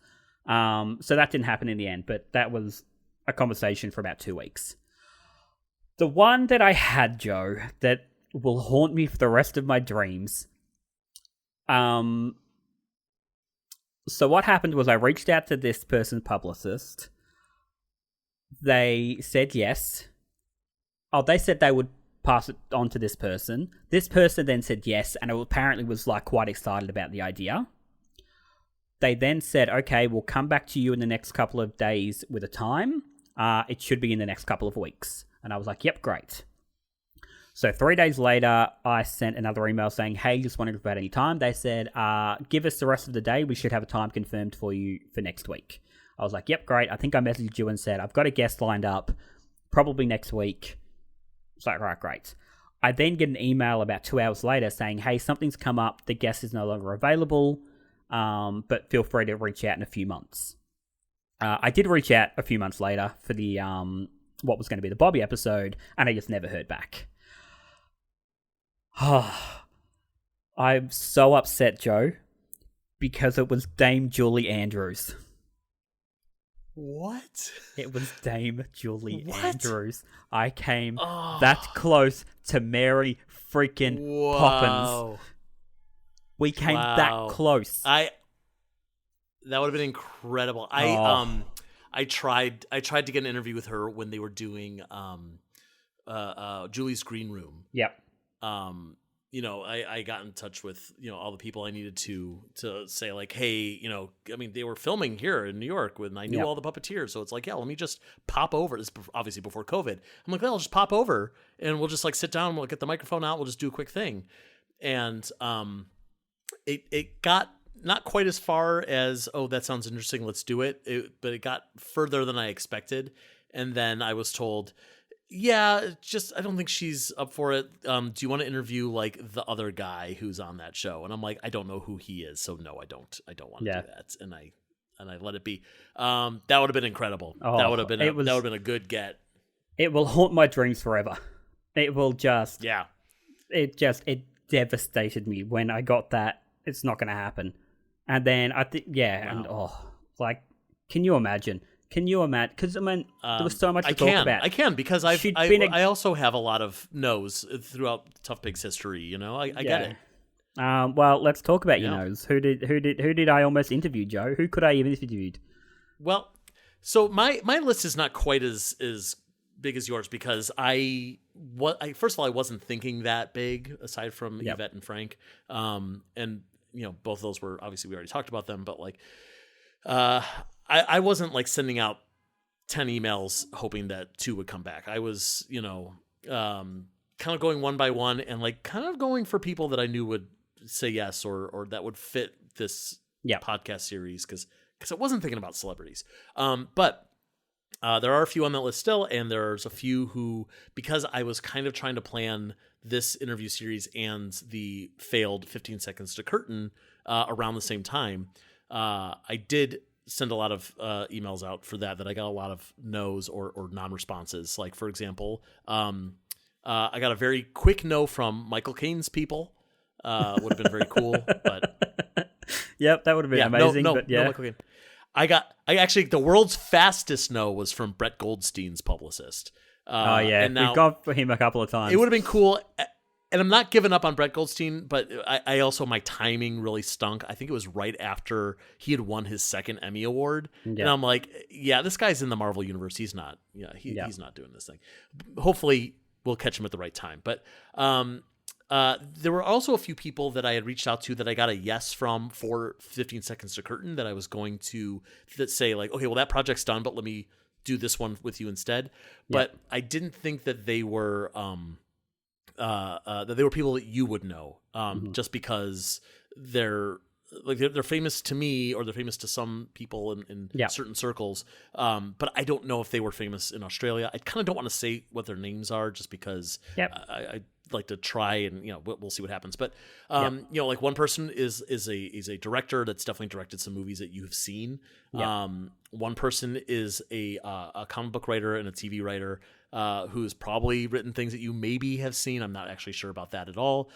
So that didn't happen in the end, but that was a conversation for about 2 weeks. The one that I had, Joe, that will haunt me for the rest of my dreams. So what happened was I reached out to this person's publicist. They said yes. Oh, they said they would pass it on to this person. This person then said yes, and it apparently was quite excited about the idea. They then said, okay, we'll come back to you in the next couple of days with a time. It should be in the next couple of weeks. And I was like, yep, great. So 3 days later, I sent another email saying, hey, just wondering about any time. They said, give us the rest of the day. We should have a time confirmed for you for next week. I was like, yep, great. I think I messaged you and said, I've got a guest lined up, probably next week. It's like, right, great. I then get an email about 2 hours later saying, hey, something's come up. The guest is no longer available, but feel free to reach out in a few months. I did reach out a few months later for the what was going to be the Bobby episode, and I just never heard back. I'm so upset, Joe, because it was Dame Julie Andrews. What? It was Dame Julie Andrews. I came that close to Mary freaking Poppins. We came that close. That would have been incredible. I tried to get an interview with her when they were doing Julie's Green Room. Yep. I got in touch with, all the people I needed to say like, hey, I mean, they were filming here in New York and I knew all the puppeteers. So it's like, yeah, let me just pop over. This is obviously before COVID. I'm like, well, I'll just pop over and we'll just like sit down. We'll get the microphone out. We'll just do a quick thing. And it got not quite as far as, oh, that sounds interesting, let's do it. But it got further than I expected. And then I was told, yeah, I don't think she's up for it. Do you want to interview like the other guy who's on that show? And I'm like, I don't know who he is, so no, I don't want to do that. And I let it be. That would have been incredible. That would have been a good get. It will haunt my dreams forever. It will just it devastated me when I got that it's not going to happen. And then I think and like, can you imagine? Because I mean, there was so much to talk about. I can because I also have a lot of no's throughout Tough Pigs history. I get it. Well, let's talk about your no's. Who did I almost interview, Joe? Who could I even interviewed? Well, so my list is not quite as big as yours because first of all I wasn't thinking that big aside from Yvette and Frank, and both of those were obviously we already talked about them, but like. I wasn't like sending out 10 emails hoping that 2 would come back. I was, kind of going one by one and like kind of going for people that I knew would say yes or that would fit this podcast series because I wasn't thinking about celebrities. But there are a few on that list still, and there's a few who, because I was kind of trying to plan this interview series and the failed 15 Seconds to Curtain around the same time, I did send a lot of emails out for that I got a lot of no's or non-responses. Like, for example, I got a very quick no from Michael Caine's people. Would have been very cool, but yep, that would have been amazing. No, but yeah. Michael Caine. I actually the world's fastest no was from Brett Goldstein's publicist. And now, we've gone for him a couple of times. It would have been cool. And I'm not giving up on Brett Goldstein, but I also, my timing really stunk. I think it was right after he had won his second Emmy Award. Yeah. And I'm like, this guy's in the Marvel universe. He's not, he's not doing this thing. Hopefully we'll catch him at the right time. But there were also a few people that I had reached out to that I got a yes from for 15 Seconds to Curtain that I was going to say like, okay, well that project's done, but let me do this one with you instead. But I didn't think that they were, that they were people that you would know, just because they're famous to me or they're famous to some people in certain circles. But I don't know if they were famous in Australia. I kind of don't want to say what their names are just because I like to try and we'll see what happens. But like one person is a director that's definitely directed some movies that you have seen. One person is a comic book writer and a TV writer. Who's probably written things that you maybe have seen. I'm not actually sure about that at all.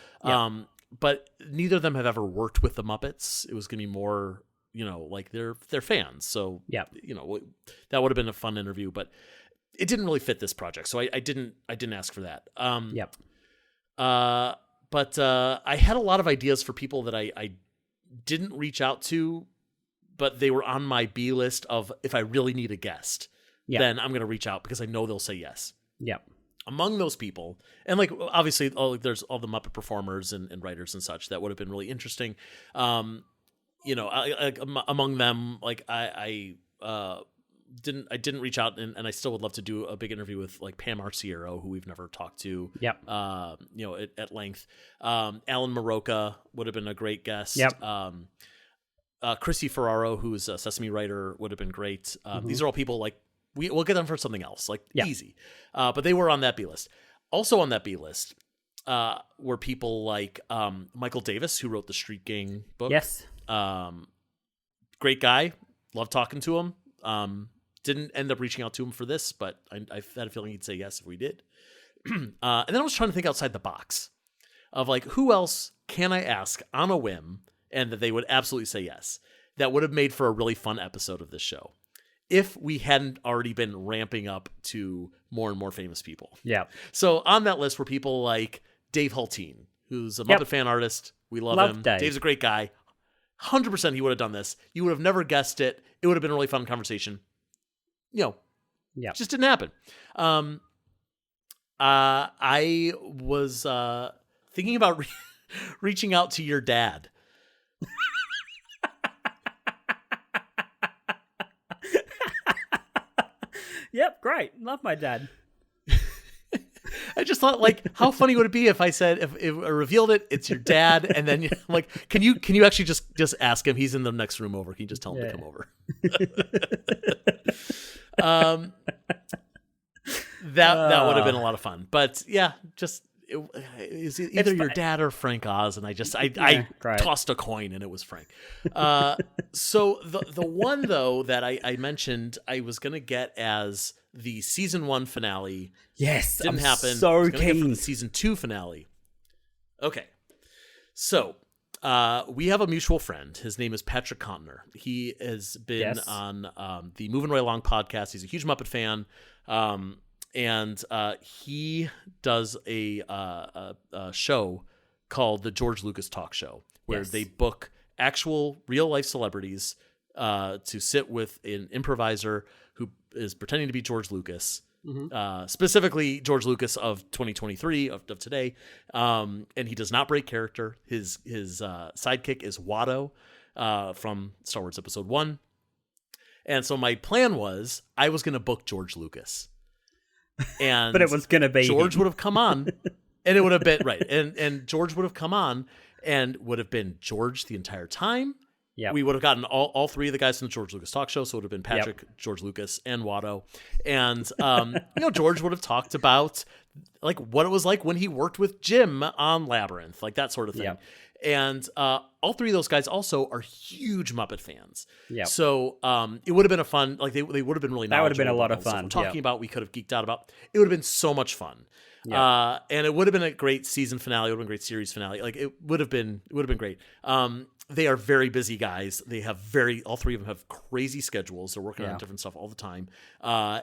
But neither of them have ever worked with the Muppets. It was going to be more, like they're fans. So, that would have been a fun interview, but it didn't really fit this project. So I didn't ask for that. But I had a lot of ideas for people that I didn't reach out to, but they were on my B list of if I really need a guest. Then I'm going to reach out because I know they'll say yes. Among those people, and like obviously there's all the Muppet performers and writers and such that would have been really interesting. Among them, like I didn't reach out and I still would love to do a big interview with like Pam Arciero, who we've never talked to. At length. Alan Maroka would have been a great guest. Chrissy Ferraro, who's a Sesame writer, would have been great. These are all people like we'll get them for something else, like easy. But they were on that B list. Also on that B list were people like Michael Davis, who wrote the Street Gang book. Yes. Great guy. Love talking to him. Didn't end up reaching out to him for this, but I had a feeling he'd say yes if we did. And then I was trying to think outside the box of like, who else can I ask on a whim and that they would absolutely say yes, that would have made for a really fun episode of this show if we hadn't already been ramping up to more and more famous people. So on that list were people like Dave Hultine, who's a Muppet fan artist. We love him. Dave's a great guy. 100% he would have done this. You would have never guessed it. It would have been a really fun conversation. Just didn't happen. I was thinking about Reaching out to your dad. Yep, great. Love my dad. I just thought, like, how funny would it be if I said, if I revealed it, it's your dad, and then like, can you actually just ask him? He's in the next room over. Can you just tell him to come over? That would have been a lot of fun. But yeah, just it's either your dad or Frank Oz, and I tossed a coin and it was Frank. So the one though that I mentioned I was gonna get as the season 1 finale. Yes, didn't happen. So keen for the season 2 finale. Okay, so we have a mutual friend. His name is Patrick Contner. He has been on the Moving Right Along podcast. He's a huge Muppet fan. And he does a show called the George Lucas Talk Show, where they book actual real life celebrities to sit with an improviser who is pretending to be George Lucas, specifically George Lucas of 2023 of today. And he does not break character. His sidekick is Watto from Star Wars Episode 1. And so my plan was I was going to book George Lucas. And but it was going to be George would have come on, and it would have been right. And George would have come on, and would have been George the entire time. Yeah, we would have gotten all three of the guys from the George Lucas Talk Show. So it would have been Patrick, George Lucas, and Watto. And George would have talked about like what it was like when he worked with Jim on Labyrinth, like that sort of thing. Yep. And all three of those guys also are huge Muppet fans. Yeah. So it would have been a fun, like they would have been really. That would have been a lot of fun. We're talking about, we could have geeked out about. It would have been so much fun. Yeah. And it would have been a great season finale. It would have been a great series finale. Like it would have been great. They are very busy guys. They have all three of them have crazy schedules. They're working on different stuff all the time. I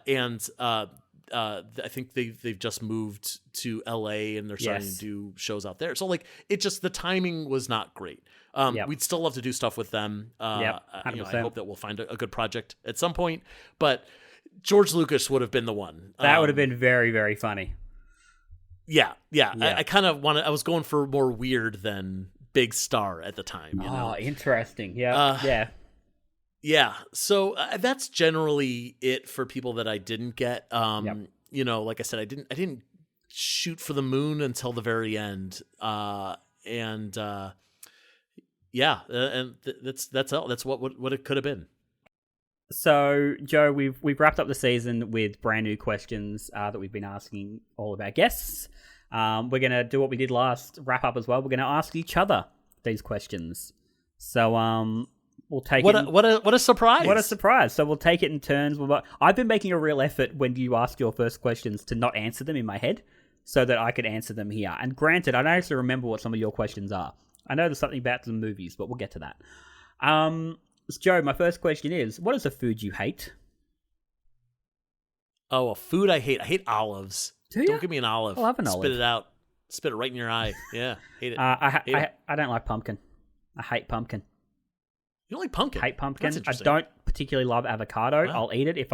think they've just moved to LA and they're starting to do shows out there. So like the timing was not great. We'd still love to do stuff with them. I hope that we'll find a good project at some point, but George Lucas would have been the one. That would have been very, very funny. Yeah. I kind of I was going for more weird than big star at the time. You know? Interesting. Yeah. Yeah, so that's generally it for people that I didn't get. Like I said, I didn't shoot for the moon until the very end. And that's all. That's what it could have been. So, Joe, we've wrapped up the season with brand new questions that we've been asking all of our guests. We're gonna do what we did last wrap up as well. We're gonna ask each other these questions. So, we'll take what a surprise! What a surprise! So we'll take it in turns. I've been making a real effort when you ask your first questions to not answer them in my head, so that I could answer them here. And granted, I don't actually remember what some of your questions are. I know there's something about the movies, but we'll get to that. Joe, my first question is: what is a food you hate? Oh, a food I hate. I hate olives. Don't give me an olive. I'll have an olive. Spit it out. Spit it right in your eye. Yeah, hate it. I don't like pumpkin. I hate pumpkin. You don't like pumpkin? Hate pumpkin. I don't particularly love avocado. Wow. I'll eat it if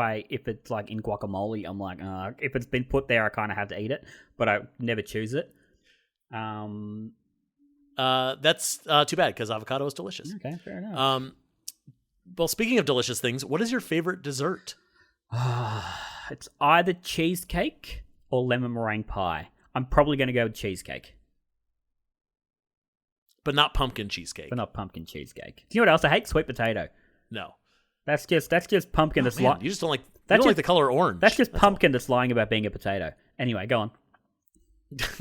it's like in guacamole. I'm like, if it's been put there, I kind of have to eat it, but I never choose it. That's too bad because avocado is delicious. Okay, fair enough. Well, speaking of delicious things, what is your favorite dessert? It's either cheesecake or lemon meringue pie. I'm probably going to go with cheesecake. But not pumpkin cheesecake. Do you know what else I hate? Sweet potato. No. That's just pumpkin that's lying. You just don't like like the color orange. That's just pumpkin that's lying about being a potato. Anyway, go on.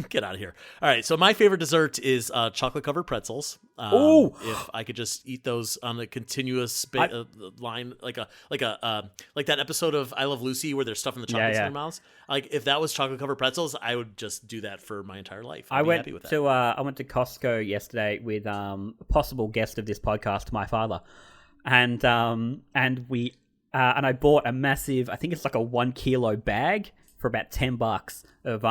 Get out of here. All right, so my favorite dessert is chocolate covered pretzels. If I could just eat those on a continuous line, like that episode of I Love Lucy where there's stuff in the chocolates in their mouths. Like if that was chocolate covered pretzels, I would just do that for my entire life. I went to Costco yesterday with a possible guest of this podcast, my father, and I bought a massive, I think it's like a 1 kilo bag for about $10 of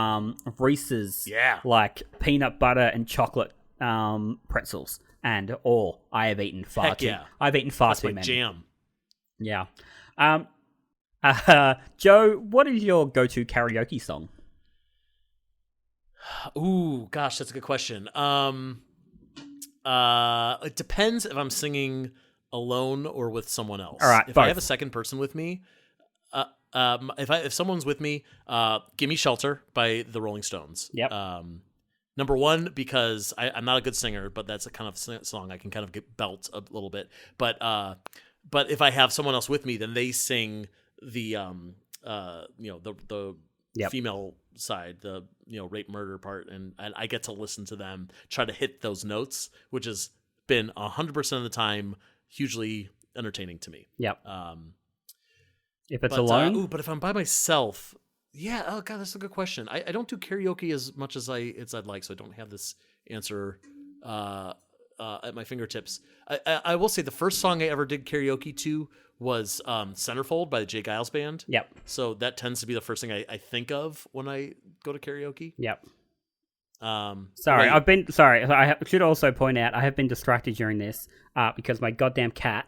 Reese's like peanut butter and chocolate pretzels, and I have eaten far too. Yeah. I've eaten far too many. Jam. Yeah. Joe, what is your go-to karaoke song? Ooh, gosh, that's a good question. It depends if I'm singing alone or with someone else. All right, if both. I have a second person with me, if someone's with me, "Gimme Shelter" by the Rolling Stones. Yep. Number one, because I'm not a good singer, but that's a kind of song I can kind of get belt a little bit. But if I have someone else with me, then they sing the the Yep. female side, the rape murder part, and I get to listen to them try to hit those notes, which has been 100% of the time hugely entertaining to me. Yep. If it's alone, but if I'm by myself, yeah. Oh god, that's a good question. I don't do karaoke as much as I'd like, so I don't have this answer at my fingertips. I will say the first song I ever did karaoke to was Centerfold by the Jay Giles Band. Yep. So that tends to be the first thing I think of when I go to karaoke. Yep. Sorry. I should also point out I have been distracted during this because my goddamn cat,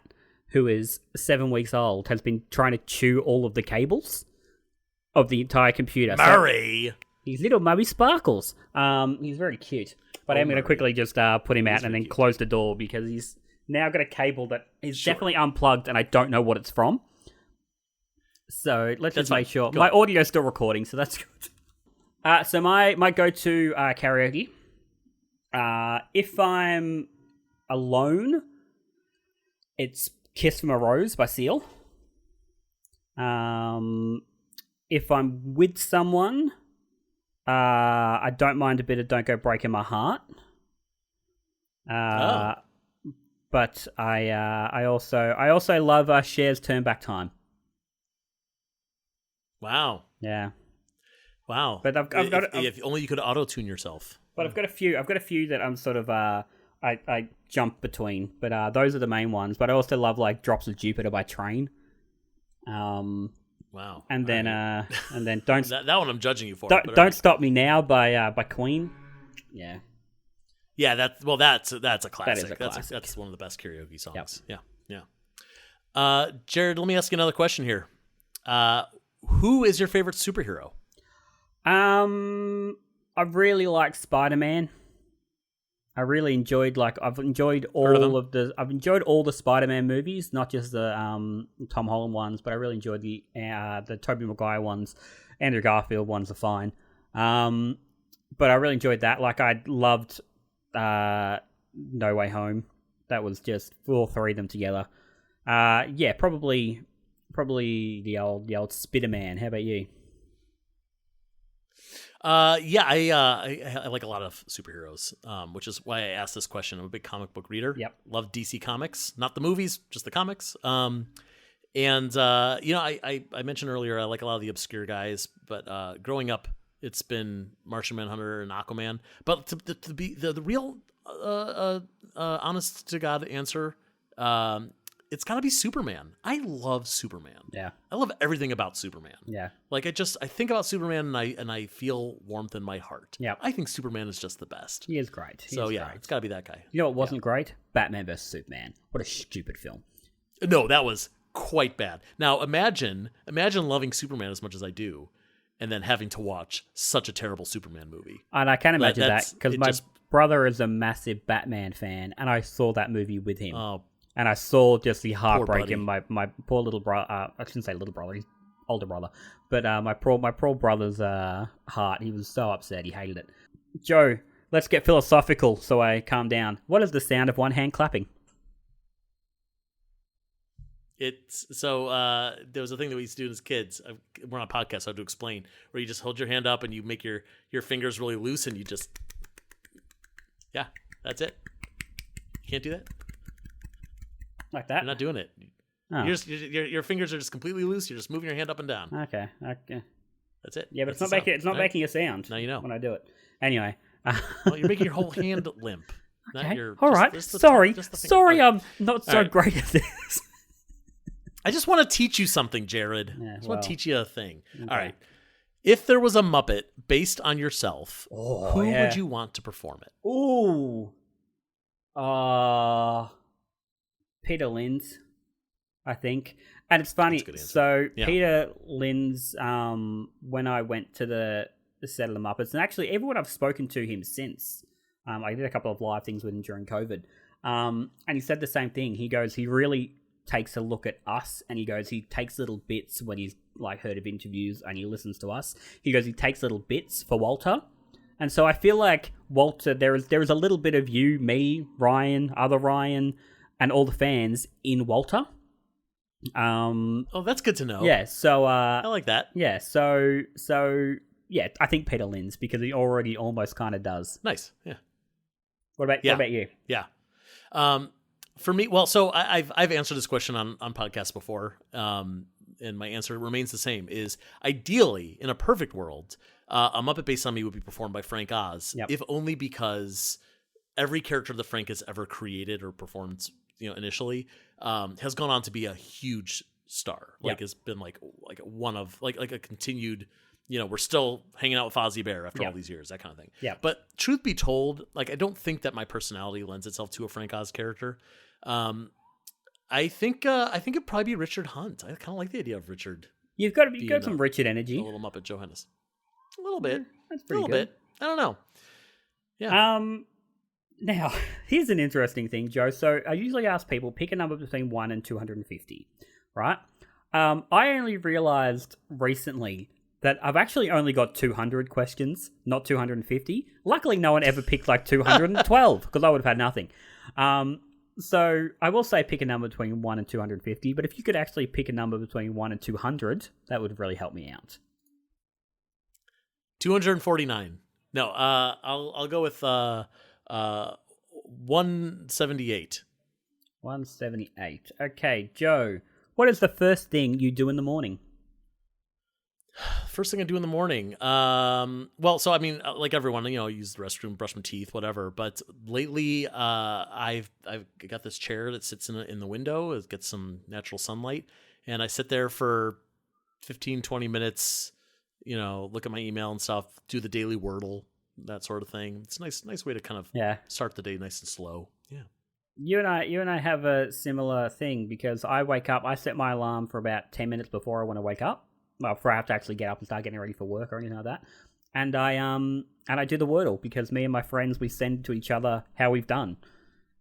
who is 7 weeks old, has been trying to chew all of the cables of the entire computer. Murray! So, he's little Murray Sparkles. He's very cute. But I'm going to quickly just put him out and then close the door because he's now got a cable that is definitely unplugged and I don't know what it's from. So let's just make sure. My audio's still recording, so that's good. So my go-to karaoke, if I'm alone, it's Kiss from a Rose by Seal. If I'm with someone, I don't mind a bit of Don't Go Breaking My Heart. But I also love Cher's Turn Back Time. Wow. Yeah. Wow. But if only you could auto-tune yourself. But I've got a few that I'm sort of I jump between, but those are the main ones. But I also love like Drops of Jupiter by Train. Wow. And then don't that one I'm judging you for. Don't Stop Me Now by Queen. Yeah. Yeah, that's a classic. That is a classic. That's one of the best karaoke songs. Yep. Yeah. Jarrod, let me ask you another question here. Who is your favorite superhero? I really like Spider-Man. I really enjoyed I've enjoyed all the Spider-Man movies, not just the Tom Holland ones, but I really enjoyed the Tobey Maguire ones. Andrew Garfield ones are fine. But I really enjoyed that. Like I loved No Way Home. That was just all three of them together. Yeah, probably the old Spider-Man. How about you? Yeah, I like a lot of superheroes, which is why I asked this question. I'm a big comic book reader. Yep. Love DC Comics, not the movies, just the comics. I mentioned earlier I like a lot of the obscure guys, but growing up, it's been Martian Manhunter and Aquaman. But to be the real honest to God answer, it's got to be Superman. I love Superman. Yeah. I love everything about Superman. Yeah. Like I think about Superman and I feel warmth in my heart. Yeah. I think Superman is just the best. He is great. It's got to be that guy. You know what wasn't great? Batman vs Superman. What a stupid film. No, that was quite bad. Now imagine loving Superman as much as I do and then having to watch such a terrible Superman movie. And I can't imagine that because my brother is a massive Batman fan and I saw that movie with him. Oh, and I saw just the heartbreak in my poor little brother. I shouldn't say little brother; he's older brother. But my poor brother's heart. He was so upset. He hated it. Joe, let's get philosophical so I calm down. What is the sound of one hand clapping? It's so there was a thing that we used to do as kids. We're on a podcast, so I have to explain. Where you just hold your hand up and you make your fingers really loose, and you just that's it. You can't do that. Like that? You're not doing it. Oh. Your fingers are just completely loose. You're just moving your hand up and down. Okay. That's it. Yeah, but it's not making a sound. Now you know when I do it. Anyway. Well, you're making your whole hand limp. Okay. All right. Sorry, I'm not so great at this. I just want to teach you something, Jarrod. I just want to teach you a thing. Okay. All right. If there was a Muppet based on yourself, who would you want to perform it? Ooh. Peter Linz, I think. And it's funny. So Peter Linz, when I went to the set of the Muppets, and actually everyone I've spoken to him since, I did a couple of live things with him during COVID. And he said the same thing. He goes, he really takes a look at us, and he goes, he takes little bits when he's like heard of interviews and he listens to us. He goes, he takes little bits for Walter. And so I feel like Walter, there is a little bit of you, me, Ryan, other Ryan, and all the fans in Walter. Oh, that's good to know. Yeah, so I like that. Yeah, so yeah, I think Peter Lin's, because he already almost kind of does. Nice. Yeah. What about you? Yeah. For me, well, so I've answered this question on podcasts before, and my answer remains the same: is ideally, in a perfect world, a Muppet Based on Me would be performed by Frank Oz, if only because every character that Frank has ever created or performed, initially, has gone on to be a huge star. Like, has been like one of like a continued. We're still hanging out with Fozzie Bear after all these years, that kind of thing. Yeah. But truth be told, like, I don't think that my personality lends itself to a Frank Oz character. I think it'd probably be Richard Hunt. I kind of like the idea of Richard. You've got some Richard energy. A little Muppet Johannes. A little bit. That's pretty good. A little bit. I don't know. Yeah. Now, here's an interesting thing, Joe. So I usually ask people, pick a number between 1 and 250, right? I only realized recently that I've actually only got 200 questions, not 250. Luckily, no one ever picked like 212, because I would have had nothing. So I will say pick a number between 1 and 250, but if you could actually pick a number between 1 and 200, that would really help me out. 249. No, I'll go with 178. 178. Okay, Joe, what is the first thing you do in the morning? First thing I do in the morning. Well, so I mean, like everyone, use the restroom, brush my teeth, whatever. But lately, I've got this chair that sits in the window. It gets some natural sunlight, and I sit there for 15, 20 minutes. Look at my email and stuff. Do the daily Wordle, that sort of thing. It's a nice way to kind of start the day nice and slow. Yeah. You and I have a similar thing, because I wake up. I set my alarm for about 10 minutes before I want to wake up. Well, before I have to actually get up and start getting ready for work or anything like that. And I do the Wordle, because me and my friends, we send to each other how we've done.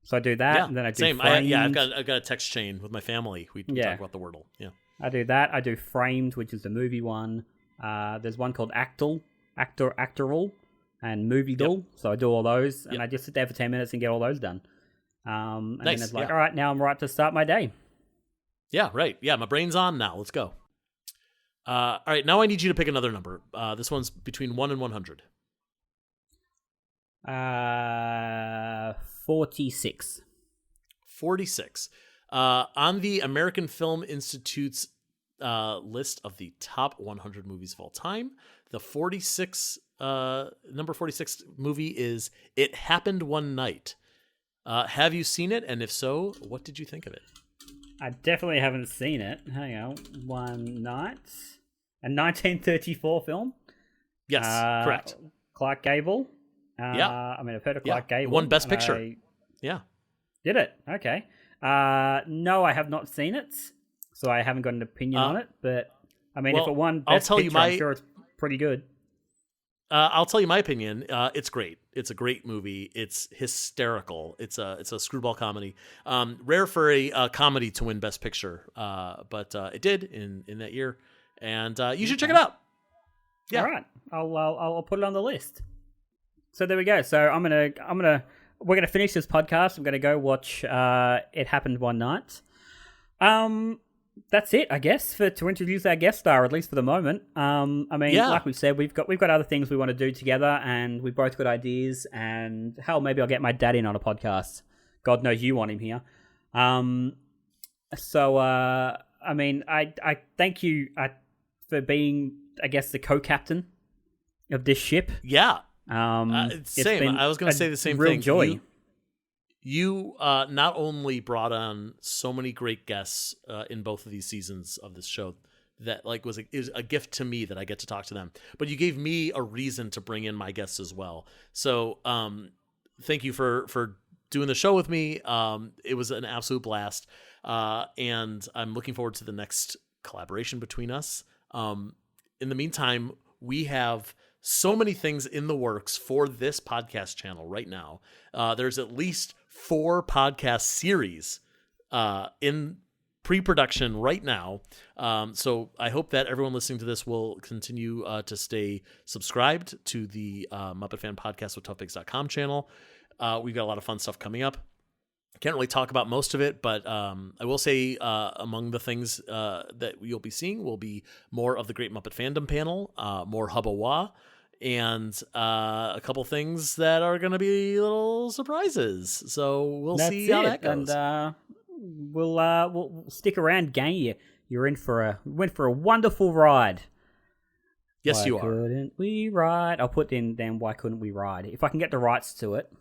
So I do that, and then I do same. Framed. I've got a text chain with my family. We talk about the Wordle. Yeah. I do that. I do Framed, which is the movie one. There's one called Actoral, and Movie Doll. Yep. So I do all those, and I just sit there for 10 minutes and get all those done. And then it's like, all right, now I'm right to start my day. Yeah, right. Yeah, my brain's on now. Let's go. All right, now I need you to pick another number. This one's between 1 and 100. 46. 46. On the American Film Institute's list of the top 100 movies of all time, the number 46 movie is It Happened One Night. Have you seen it? And if so, what did you think of it? I definitely haven't seen it. Hang on. One Night. A 1934 film. Yes, correct. Clark Gable. Yeah. I mean, I've heard of Clark Gable. Won Best Picture. Yeah. Did it? Okay. No, I have not seen it, so I haven't got an opinion on it. But, I mean, if it won Best Picture, I'm sure it's pretty good. I'll tell you my opinion. It's great. It's a great movie. It's hysterical. It's a screwball comedy. Rare for a comedy to win Best Picture, but it did in that year. And you should check it out. Yeah. All right. I'll put it on the list. So there we go. So we're gonna finish this podcast. I'm gonna go watch It Happened One Night. That's it, I guess, to introduce our guest star, at least for the moment. I mean, like we said, we've got other things we want to do together, and we've both got ideas. And hell, maybe I'll get my dad in on a podcast. God knows you want him here. So I mean, I thank you for being, I guess, the co-captain of this ship. Yeah. Same. I was going to say the same real thing. Joy. You not only brought on so many great guests in both of these seasons of this show that like was a gift to me that I get to talk to them, but you gave me a reason to bring in my guests as well. So thank you for doing the show with me. It was an absolute blast, and I'm looking forward to the next collaboration between us. In the meantime, we have so many things in the works for this podcast channel right now. There's at least 4 podcast series in pre-production right now. So I hope that everyone listening to this will continue to stay subscribed to the Muppet Fan Podcast with toughpigs.com channel. We've got a lot of fun stuff coming up. Can't really talk about most of it, but I will say among the things that you'll be seeing will be more of the Great Muppet Fandom panel, more Hubba Wah, and a couple things that are going to be little surprises. So we'll see how that goes. And we'll stick around, gang. You're in for a wonderful ride. Yes, you are. Why couldn't we ride? I'll put in then. Why couldn't we ride? If I can get the rights to it,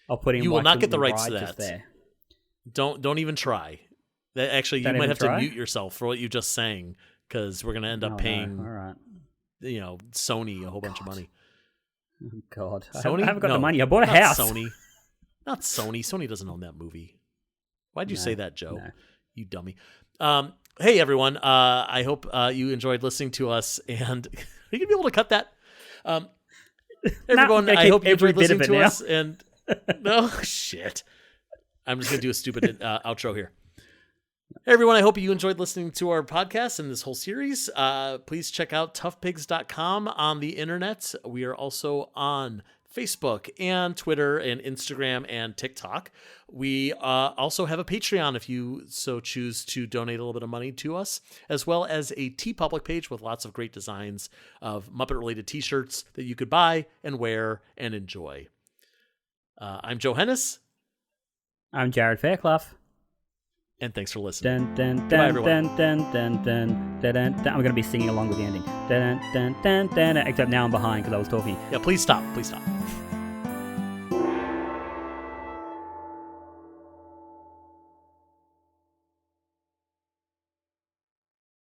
I'll put in. You will not get the rights to that. There. Don't even try. Actually, you might have to mute yourself for what you just sang, because we're gonna end up paying. No. All right. Sony a whole bunch of money. Oh God, Sony? I haven't got the money. I bought a house. Not Sony. Sony doesn't own that movie. Why'd you say that, Joe? No. You dummy. Hey everyone. I hope you enjoyed listening to us, and are you gonna be able to cut that? Everyone, I hope you enjoyed listening to us. And no shit. I'm just going to do a stupid outro here. Hey, everyone. I hope you enjoyed listening to our podcast and this whole series. Please check out toughpigs.com on the internet. We are also on Facebook and Twitter and Instagram and TikTok. We also have a Patreon if you so choose to donate a little bit of money to us, as well as a TeePublic page with lots of great designs of Muppet-related t-shirts that you could buy and wear and enjoy. I'm Joe Hennis. I'm Jarrod Fairclough. And thanks for listening. Goodbye, everyone. I'm going to be singing along with the ending. Except now I'm behind because I was talking. Yeah, please stop. Please stop.